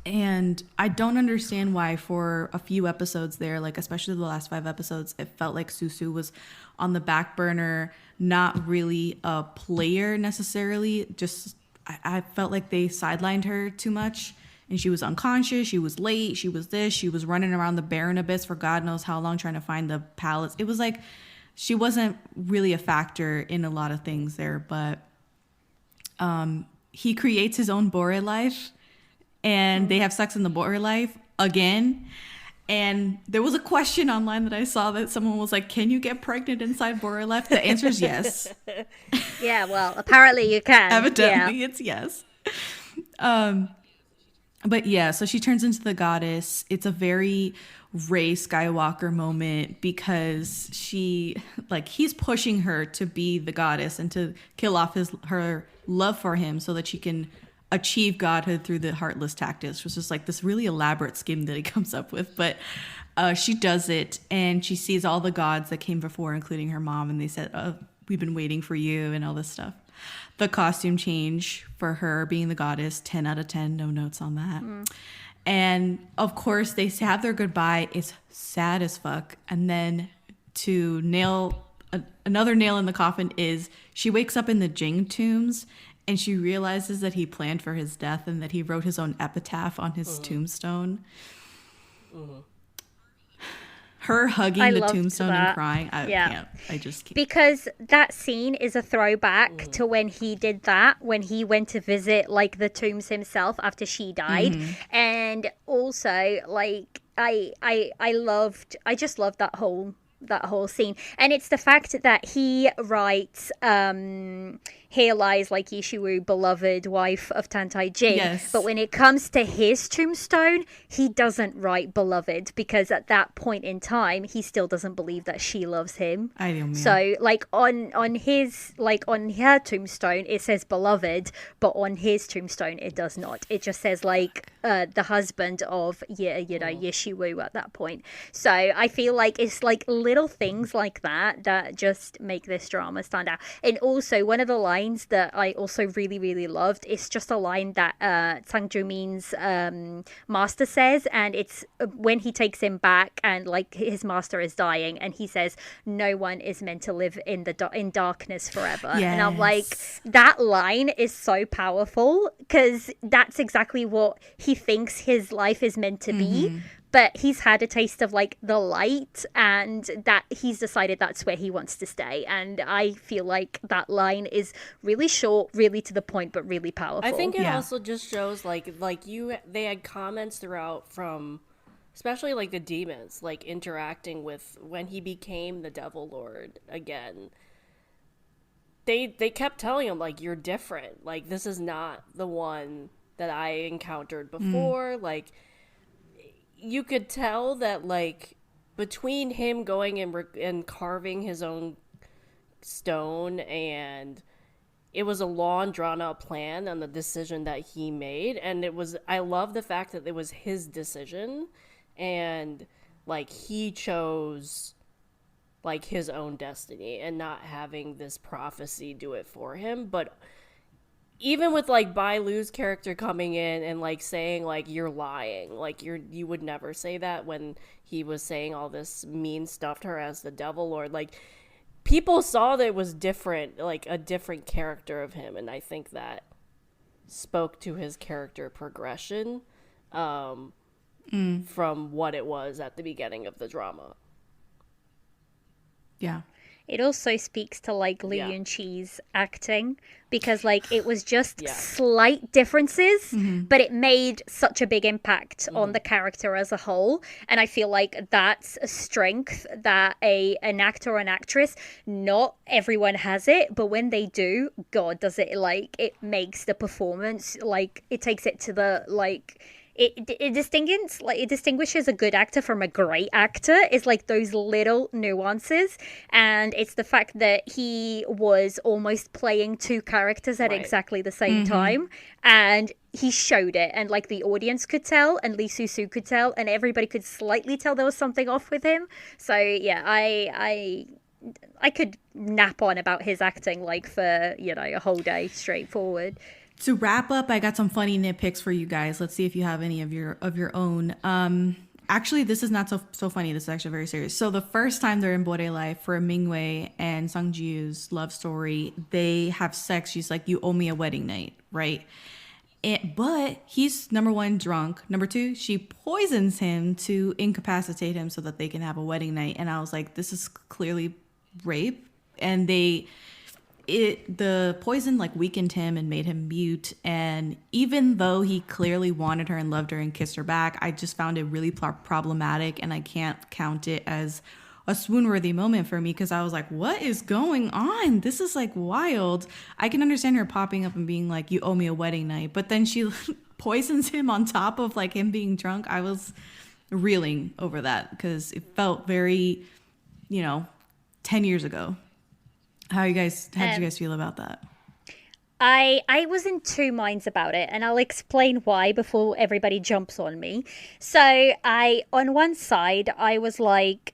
And I don't understand why for a few episodes there, like especially the last 5 episodes, it felt like Susu was on the back burner, not really a player necessarily. Just I felt like they sidelined her too much. and she was unconscious. She was late. She was this. She was running around the barren abyss for God knows how long trying to find the palace. It was like she wasn't really a factor in a lot of things there, but he creates his own Bore life, and they have sex in the Bore life again. And there was a question online that I saw that someone was like, can you get pregnant inside Bore life? The answer is yes. Yeah, well, apparently you can. Evidently, it's yes. But yeah, so she turns into the goddess. It's a very Rey Skywalker moment because he's pushing her to be the goddess and to kill off her love for him so that she can achieve godhood through the heartless tactics, which is like this really elaborate scheme that he comes up with. But she does it, and she sees all the gods that came before, including her mom, and they said, oh, we've been waiting for you and all this stuff. The costume change for her being the goddess, 10 out of 10, no notes on that. And of course they have their goodbye. It's sad as fuck. And then to nail another nail in the coffin is she wakes up in the Jing tombs, and she realizes that he planned for his death and that he wrote his own epitaph on his tombstone. Her hugging the tombstone and crying. I can't. I just can't. Because that scene is a throwback to when he did that, when he went to visit like the tombs himself after she died. And also, like, I just loved that whole scene. And it's the fact that he writes here lies like Yishiwu, beloved wife of Tantai Jin. Yes. But when it comes to his tombstone, he doesn't write beloved, because at that point in time he still doesn't believe that she loves him. I don't mean. So like on her tombstone it says beloved, but on his tombstone it does not. It just says like the husband of Yishiwu at that point. So I feel like it's like little things like that just make this drama stand out. And also one of the lines that I also really, really loved, it's just a line that Sang Joo-min's master says, and it's when he takes him back and like his master is dying, and he says, no one is meant to live in darkness forever. Yes. And I'm like, that line is so powerful, because that's exactly what he thinks his life is meant to be. But he's had a taste of like the light, and that he's decided that's where he wants to stay. And I feel like that line is really short, really to the point, but really powerful. I think it also just shows they had comments throughout from, especially like the demons, like interacting with when he became the Devil Lord again. They kept telling him like, you're different. Like, this is not the one that I encountered before. Like, you could tell that, like, between him going and carving his own stone, and it was a long, drawn-out plan on the decision that he made, and I love the fact that it was his decision, and, like, he chose, like, his own destiny, and not having this prophecy do it for him. But even with like Bai Lu's character coming in and like saying like, you're lying, like you would never say that, when he was saying all this mean stuff to her as the Devil Lord, like people saw that it was different, like a different character of him, and I think that spoke to his character progression from what it was at the beginning of the drama. Yeah. It also speaks to like Liu Yunqi's acting, because like it was just slight differences, but it made such a big impact on the character as a whole. And I feel like that's a strength that an actor or an actress, not everyone has it, but when they do, God, does it, like, it makes the performance, like, it takes it to the, like, it distinguishes a good actor from a great actor. Is like those little nuances, and it's the fact that he was almost playing two characters at exactly the same time, and he showed it, and like the audience could tell, and Lee Susu could tell, and everybody could slightly tell there was something off with him. So yeah, I could nap on about his acting like for a whole day straightforward. To wrap up, I got some funny nitpicks for you guys. Let's see if you have any of your own. Actually, this is not so funny. This is actually very serious. So the first time they're in Bore life for Mingwei and Sungjiu's love story, they have sex. She's like, you owe me a wedding night, right? But he's, number one, drunk. Number two, she poisons him to incapacitate him so that they can have a wedding night. And I was like, this is clearly rape. And the poison like weakened him and made him mute. And even though he clearly wanted her and loved her and kissed her back, I just found it really problematic. And I can't count it as a swoonworthy moment for me, because I was like, what is going on? This is like wild. I can understand her popping up and being like, you owe me a wedding night, but then she poisons him on top of like him being drunk. I was reeling over that because it felt very, 10 years ago. How did you guys feel about that? I was in two minds about it, and I'll explain why before everybody jumps on me. So on one side, I was like,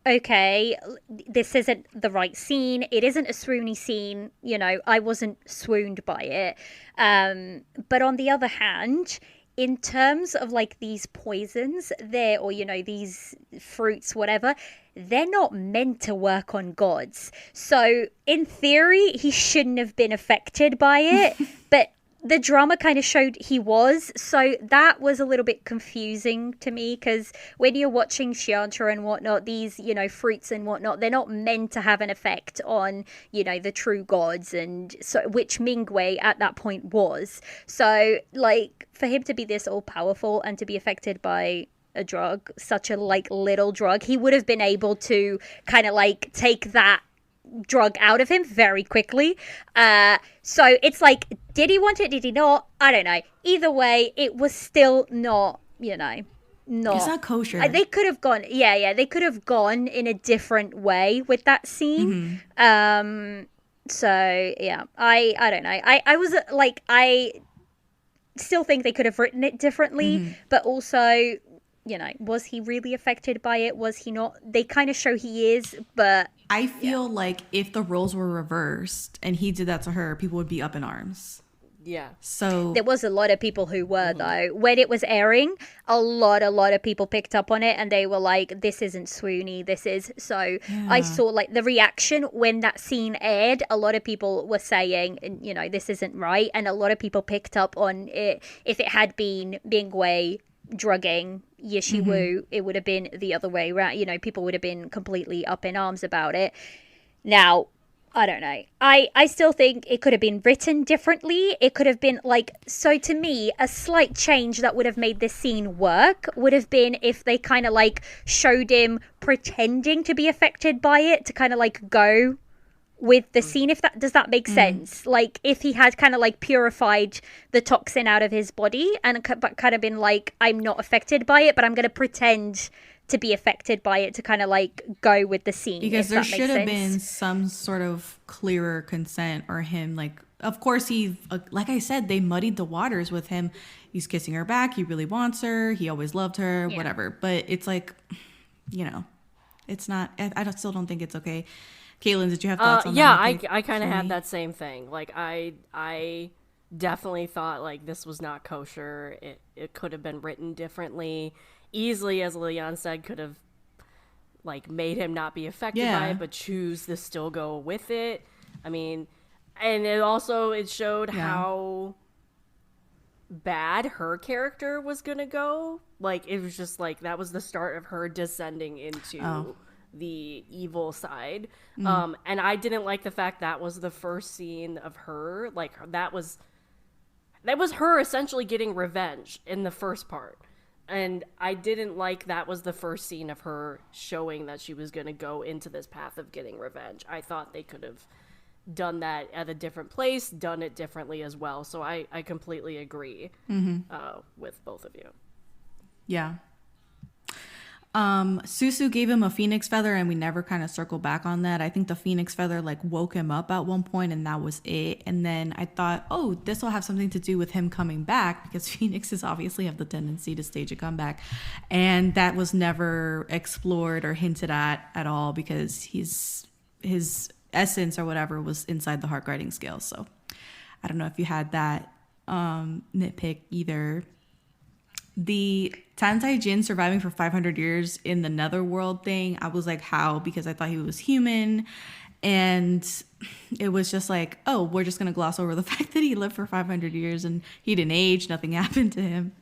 okay, this isn't the right scene. It isn't a swoony scene. I wasn't swooned by it. But on the other hand, in terms of like these poisons or these fruits, whatever, they're not meant to work on gods. So in theory, he shouldn't have been affected by it. But the drama kind of showed he was. So that was a little bit confusing to me, because when you're watching Xiantra and whatnot, these, fruits and whatnot, they're not meant to have an effect on, the true gods, and so which Mingwei at that point was. So like for him to be this all powerful and to be affected by a drug, such a like little drug, he would have been able to kind of like take that drug out of him very quickly. So it's like, did he want it? Did he not? I don't know. Either way, it was still not, not. It's not kosher. They could have gone. Yeah. They could have gone in a different way with that scene. Mm-hmm. So yeah, I don't know. I was like, I still think they could have written it differently, mm-hmm. but also, was he really affected by it? Was he not? They kind of show he is, but I feel like if the roles were reversed and he did that to her, people would be up in arms. Yeah. So there was a lot of people who were, though. When it was airing, a lot of people picked up on it, and they were like, this isn't swoony, this is. So yeah. I saw like the reaction when that scene aired. A lot of people were saying, this isn't right. And a lot of people picked up on it. If it had been Mingwei drugging Yishi Wu, mm-hmm. it would have been the other way around. People would have been completely up in arms about it. Now, I don't know. I still think it could have been written differently. It could have been like, so to me, a slight change that would have made this scene work would have been if they kind of like showed him pretending to be affected by it to kind of like go with the scene. If that does that make sense? Like if he had kind of like purified the toxin out of his body and kind of been like, I'm not affected by it, but I'm going to pretend to be affected by it to kind of like go with the scene. Because there should have been some sort of clearer consent, or him like, of course he, like I said, they muddied the waters with him. He's kissing her back. He really wants her. He always loved her, whatever. But it's like, it's not, I still don't think it's okay. Caitlin, did you have thoughts on that? Yeah, I kind of had that same thing. Like I definitely thought like this was not kosher. It could have been written differently. Easily, as Liliana said, could have like made him not be affected by it, but choose to still go with it. I mean, and it showed how bad her character was gonna go. Like it was just like that was the start of her descending into the evil side. And I didn't like the fact that was the first scene of her. Like that was her essentially getting revenge in the first part. And I didn't like that was the first scene of her showing that she was going to go into this path of getting revenge. I thought they could have done that at a different place, done it differently as well. So I completely agree with both of you. Yeah. Susu gave him a phoenix feather, and we never kind of circled back on that. I think the phoenix feather like woke him up at one point, and that was it. And then I thought, oh, this will have something to do with him coming back, because phoenixes obviously have the tendency to stage a comeback, and that was never explored or hinted at all, because his essence or whatever was inside the heart guarding scale. So I don't know if you had that nitpick either. The Tantai Jin surviving for 500 years in the netherworld thing, I was like, how? Because I thought he was human. And it was just like, oh, we're just going to gloss over the fact that he lived for 500 years and he didn't age. Nothing happened to him.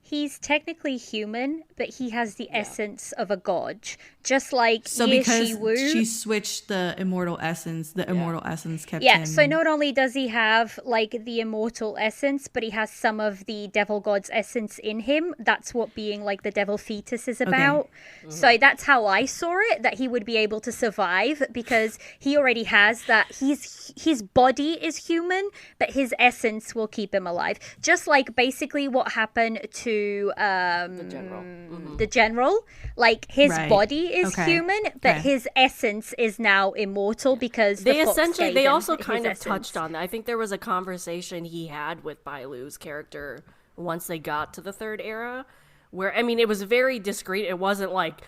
He's technically human, but he has the essence of a god. Just like so Ye because Shi-Wu. she switched the immortal essence, the immortal essence kept Yeah, him. so not only does he have like the immortal essence, but he has some of the devil god's essence in him. That's what being like the devil fetus is about. So that's how I saw it, that he would be able to survive because he already has that. His body is human, but his essence will keep him alive. Just like basically what happened to the general. Like his body is human, but his essence is now immortal because they also kind of touched on that. I think there was a conversation he had with Bailu's character once they got to the third era, where I mean it was very discreet. It wasn't like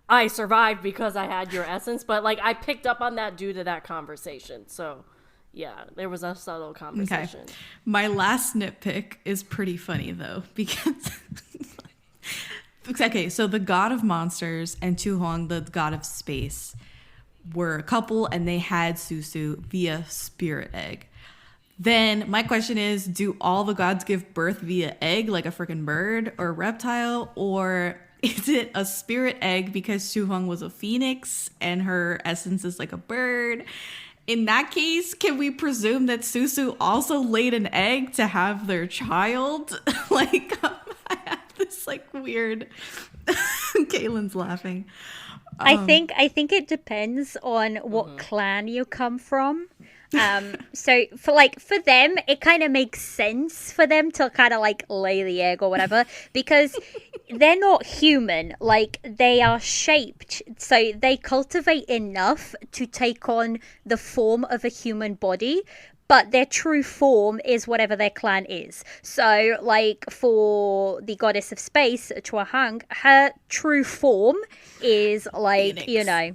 I survived because I had your essence, but like I picked up on that due to that conversation. So yeah, there was a subtle conversation. Okay. My last nitpick is pretty funny though, because okay, so the god of monsters and Tu Huang, the god of space, were a couple and they had Susu via spirit egg. Then my question is, do all the gods give birth via egg like a freaking bird or reptile? Or is it a spirit egg because Tu Huang was a phoenix and her essence is like a bird? In that case, can we presume that Susu also laid an egg to have their child? Like, I have this like weird. Kaylin's laughing. I think it depends on what clan you come from. So for them, it kind of makes sense for them to kind of like lay the egg or whatever, because they're not human. Like they are shaped, so they cultivate enough to take on the form of a human body, but their true form is whatever their clan is. So like for the goddess of space, Chua Hang, her true form is like, Phoenix. You know,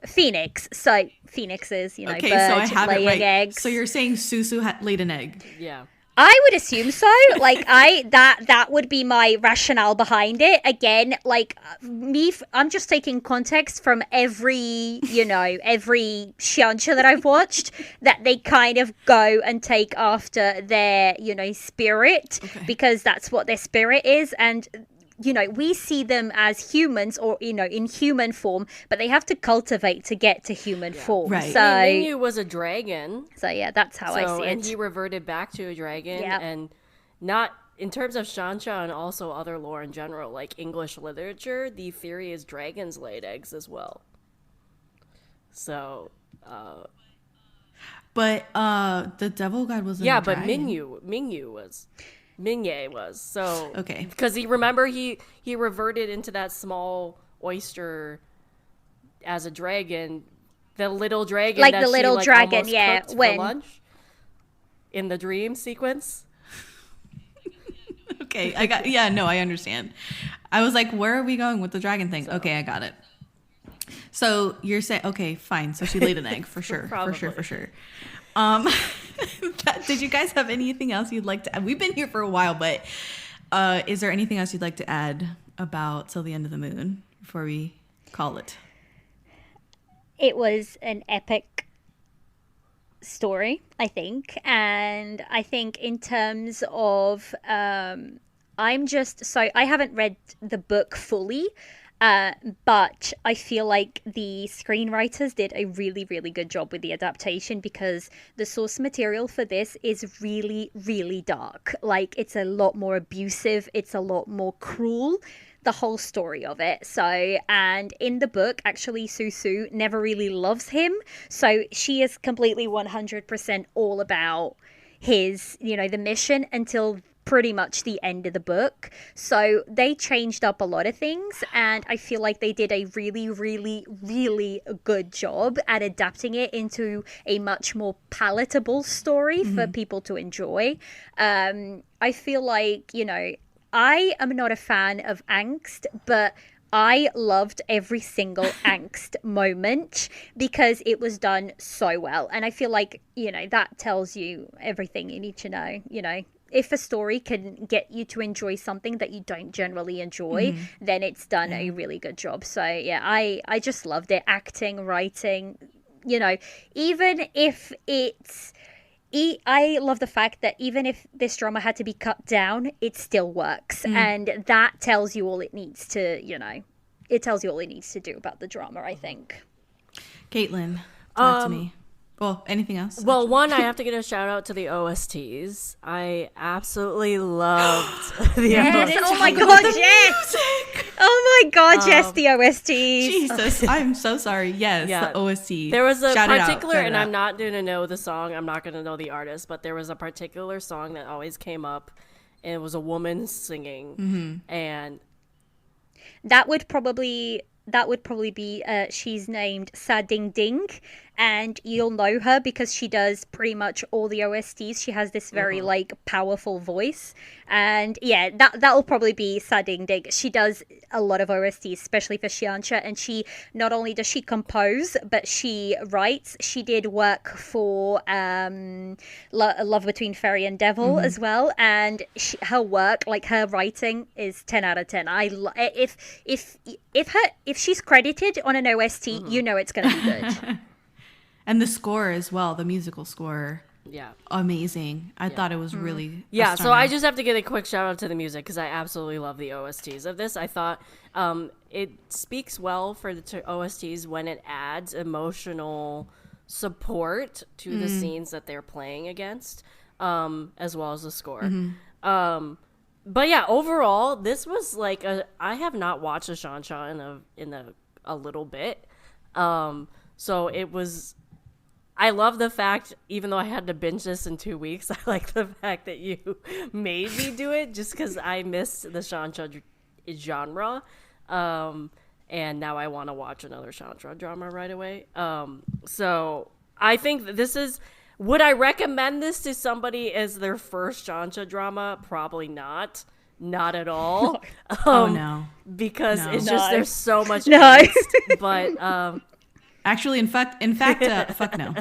Phoenix. So phoenixes, you know, okay, birds so I have laying it right. eggs. So you're saying Susu laid an egg? Yeah. I would assume so. Like that would be my rationale behind it. Again, like I'm just taking context from every xianxia that I've watched, that they kind of go and take after their, spirit, because that's what their spirit is. And we see them as humans or, in human form, but they have to cultivate to get to human form. Right. So Mingyu was a dragon. So yeah, that's how I see it. And he reverted back to a dragon. Yep. And not in terms of xianxia and also other lore in general, like English literature, the theory is dragons laid eggs as well. So, but the devil god wasn't. Yeah, a but Mingye was. So okay, because he reverted into that small oyster as a dragon, the little dragon, like that the little she, dragon, almost yeah, cooked when for lunch in the dream sequence. Okay, I understand. I was like, where are we going with the dragon thing? Okay, I got it. So you're saying, okay, fine. So she laid an egg for sure, for sure. Did you guys have anything else you'd like to add? We've been here for a while, but is there anything else you'd like to add about Till the End of the Moon before we call it? It was an epic story, I think. And I think in terms of, I haven't read the book fully, but I feel like the screenwriters did a really, really good job with the adaptation, because the source material for this is really, really dark. Like, it's a lot more abusive. It's a lot more cruel, the whole story of it. So, and in the book, actually, Susu never really loves him. So she is completely 100% all about his, the mission until pretty much the end of the book. So they changed up a lot of things, and I feel like they did a really, really, really good job at adapting it into a much more palatable story for people to enjoy. I feel like, I am not a fan of angst, but I loved every single angst moment because it was done so well. And I feel like, that tells you everything you need to know, If a story can get you to enjoy something that you don't generally enjoy, then it's done a really good job. So, yeah, I just loved it. Acting, writing, you know, even if it's I love the fact that even if this drama had to be cut down, it still works. And that tells you all it needs to, you know, it tells you all it needs to do about the drama, I think. Caitlin, talk to me. Well, anything else? Well, one, I have to get a shout out to the OSTs. I absolutely loved the OSTs. Oh my god, Jess! Oh my god, Jess, the OSTs. Jesus, I'm so sorry. Yes, the OST. There was a Shout particular, and I'm not going to know the song, I'm not going to know the artist, but there was a particular song that always came up, and it was a woman singing, and that would probably be she's named Sa Ding Ding, and you'll know her because she does pretty much all the OSTs. She has this very like powerful voice, and yeah, that'll probably be Sa Ding Ding. She does a lot of OSTs, especially for Xianxia, and she not only does she compose, but she writes. She did work for Love Between Fairy and Devil as well, and her work, like her writing, is 10 out of 10. If she's credited on an OST, you know it's going to be good. And the score as well, the musical score. yeah. Amazing. I thought it was really Yeah, so I just have to give a quick shout out to the music because I absolutely love the OSTs of this. I thought it speaks well for the OSTs when it adds emotional support to the scenes that they're playing against, as well as the score. But yeah, overall, this was like I have not watched a Xianxia in a little bit. So it was. I love the fact, even though I had to binge this in 2 weeks, I like the fact that you made me do it just because I missed the Xianxia genre. And now I want to watch another Xianxia drama right away. So I think that this is... Would I recommend this to somebody as their first Xianxia drama? Probably not. Not at all. Oh, no. Because No. it's just, there's so much No. angst. But... Actually, in fact, fuck no.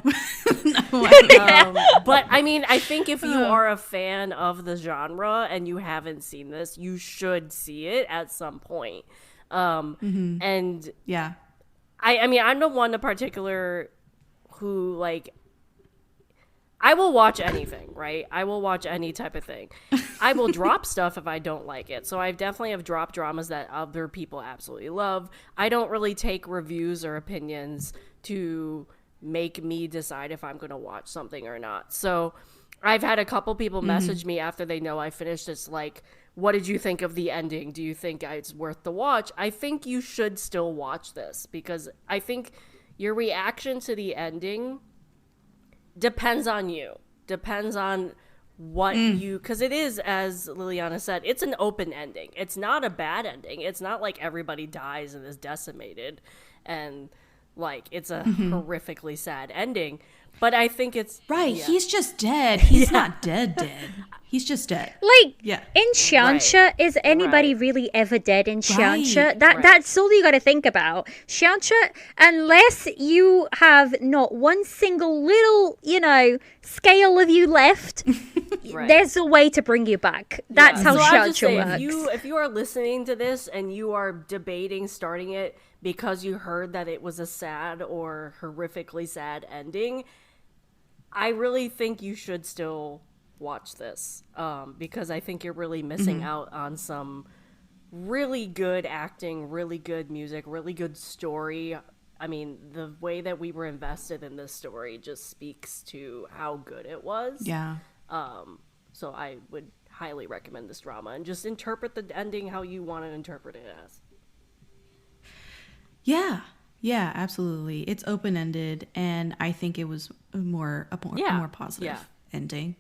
But I mean, I think if you are a fan of the genre and you haven't seen this, you should see it at some point. And Yeah. I mean, I'm the one in particular who like, I will watch anything, right? I will watch any type of thing. I will drop stuff if I don't like it. So I definitely have dropped dramas that other people absolutely love. I don't really take reviews or opinions to make me decide if I'm going to watch something or not. So I've had a couple people message me after they know I finished this, like, what did you think of the ending? Do you think it's worth the watch? I think you should still watch this because I think your reaction to the ending depends on you. Depends on what you... Because it is, as Liliana said, it's an open ending. It's not a bad ending. It's not like everybody dies and is decimated. And, like, it's a horrifically sad ending. But I think it's... Right, yeah. he's just dead. He's not dead. He's just dead. Like, Yeah. in Xianxia, is anybody really ever dead in Xianxia? That's all you got to think about. Xianxia, unless you have not one single little, scale of you left, there's a way to bring you back. That's how Xianxia works. If you are listening to this and you are debating starting it because you heard that it was a sad or horrifically sad ending, I really think you should still watch this, because I think you're really missing out on some really good acting, really good music, really good story. I mean, the way that we were invested in this story just speaks to how good it was. Yeah. So I would highly recommend this drama and just interpret the ending how you want to interpret it as. Yeah, absolutely. It's open-ended, and I think it was a more positive ending.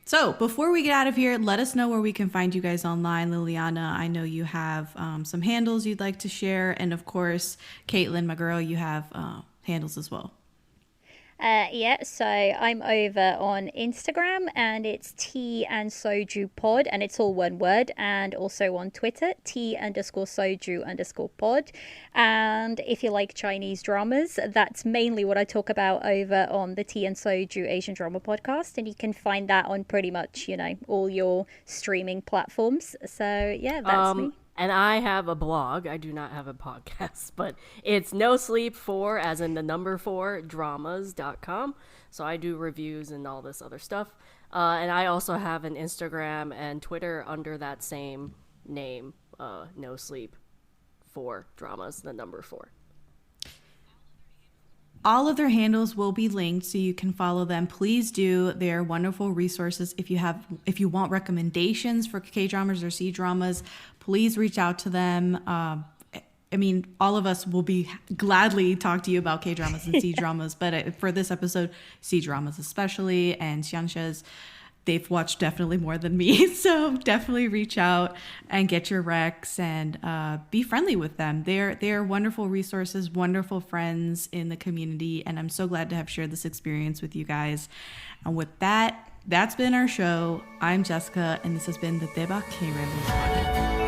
So before we get out of here, let us know where we can find you guys online. Liliana, I know you have some handles you'd like to share, and of course, Caitlin, my girl, you have handles as well. So I'm over on Instagram and it's Tea and Soju Pod, and it's all one word, and also on Twitter, Tea_Soju_pod. And if you like Chinese dramas, that's mainly what I talk about over on the Tea and Soju Asian Drama Podcast, and you can find that on pretty much, all your streaming platforms. So yeah, that's me. And I have a blog. I do not have a podcast, but it's no sleep 4, as in the number 4, dramas.com. So I do reviews and all this other stuff. And I also have an Instagram and Twitter under that same name, no sleep 4 dramas, the number 4. All of their handles will be linked so you can follow them. Please do. They're wonderful resources. If you want recommendations for K-dramas or C-dramas, please reach out to them. I mean, all of us will be gladly talk to you about K-dramas and C-dramas, but for this episode, C-dramas especially, and Xianxa's, they've watched definitely more than me. So definitely reach out and get your recs and be friendly with them. They're wonderful resources, wonderful friends in the community. And I'm so glad to have shared this experience with you guys. And with that, that's been our show. I'm Jessica, and this has been the Daebak K-Rambles Podcast.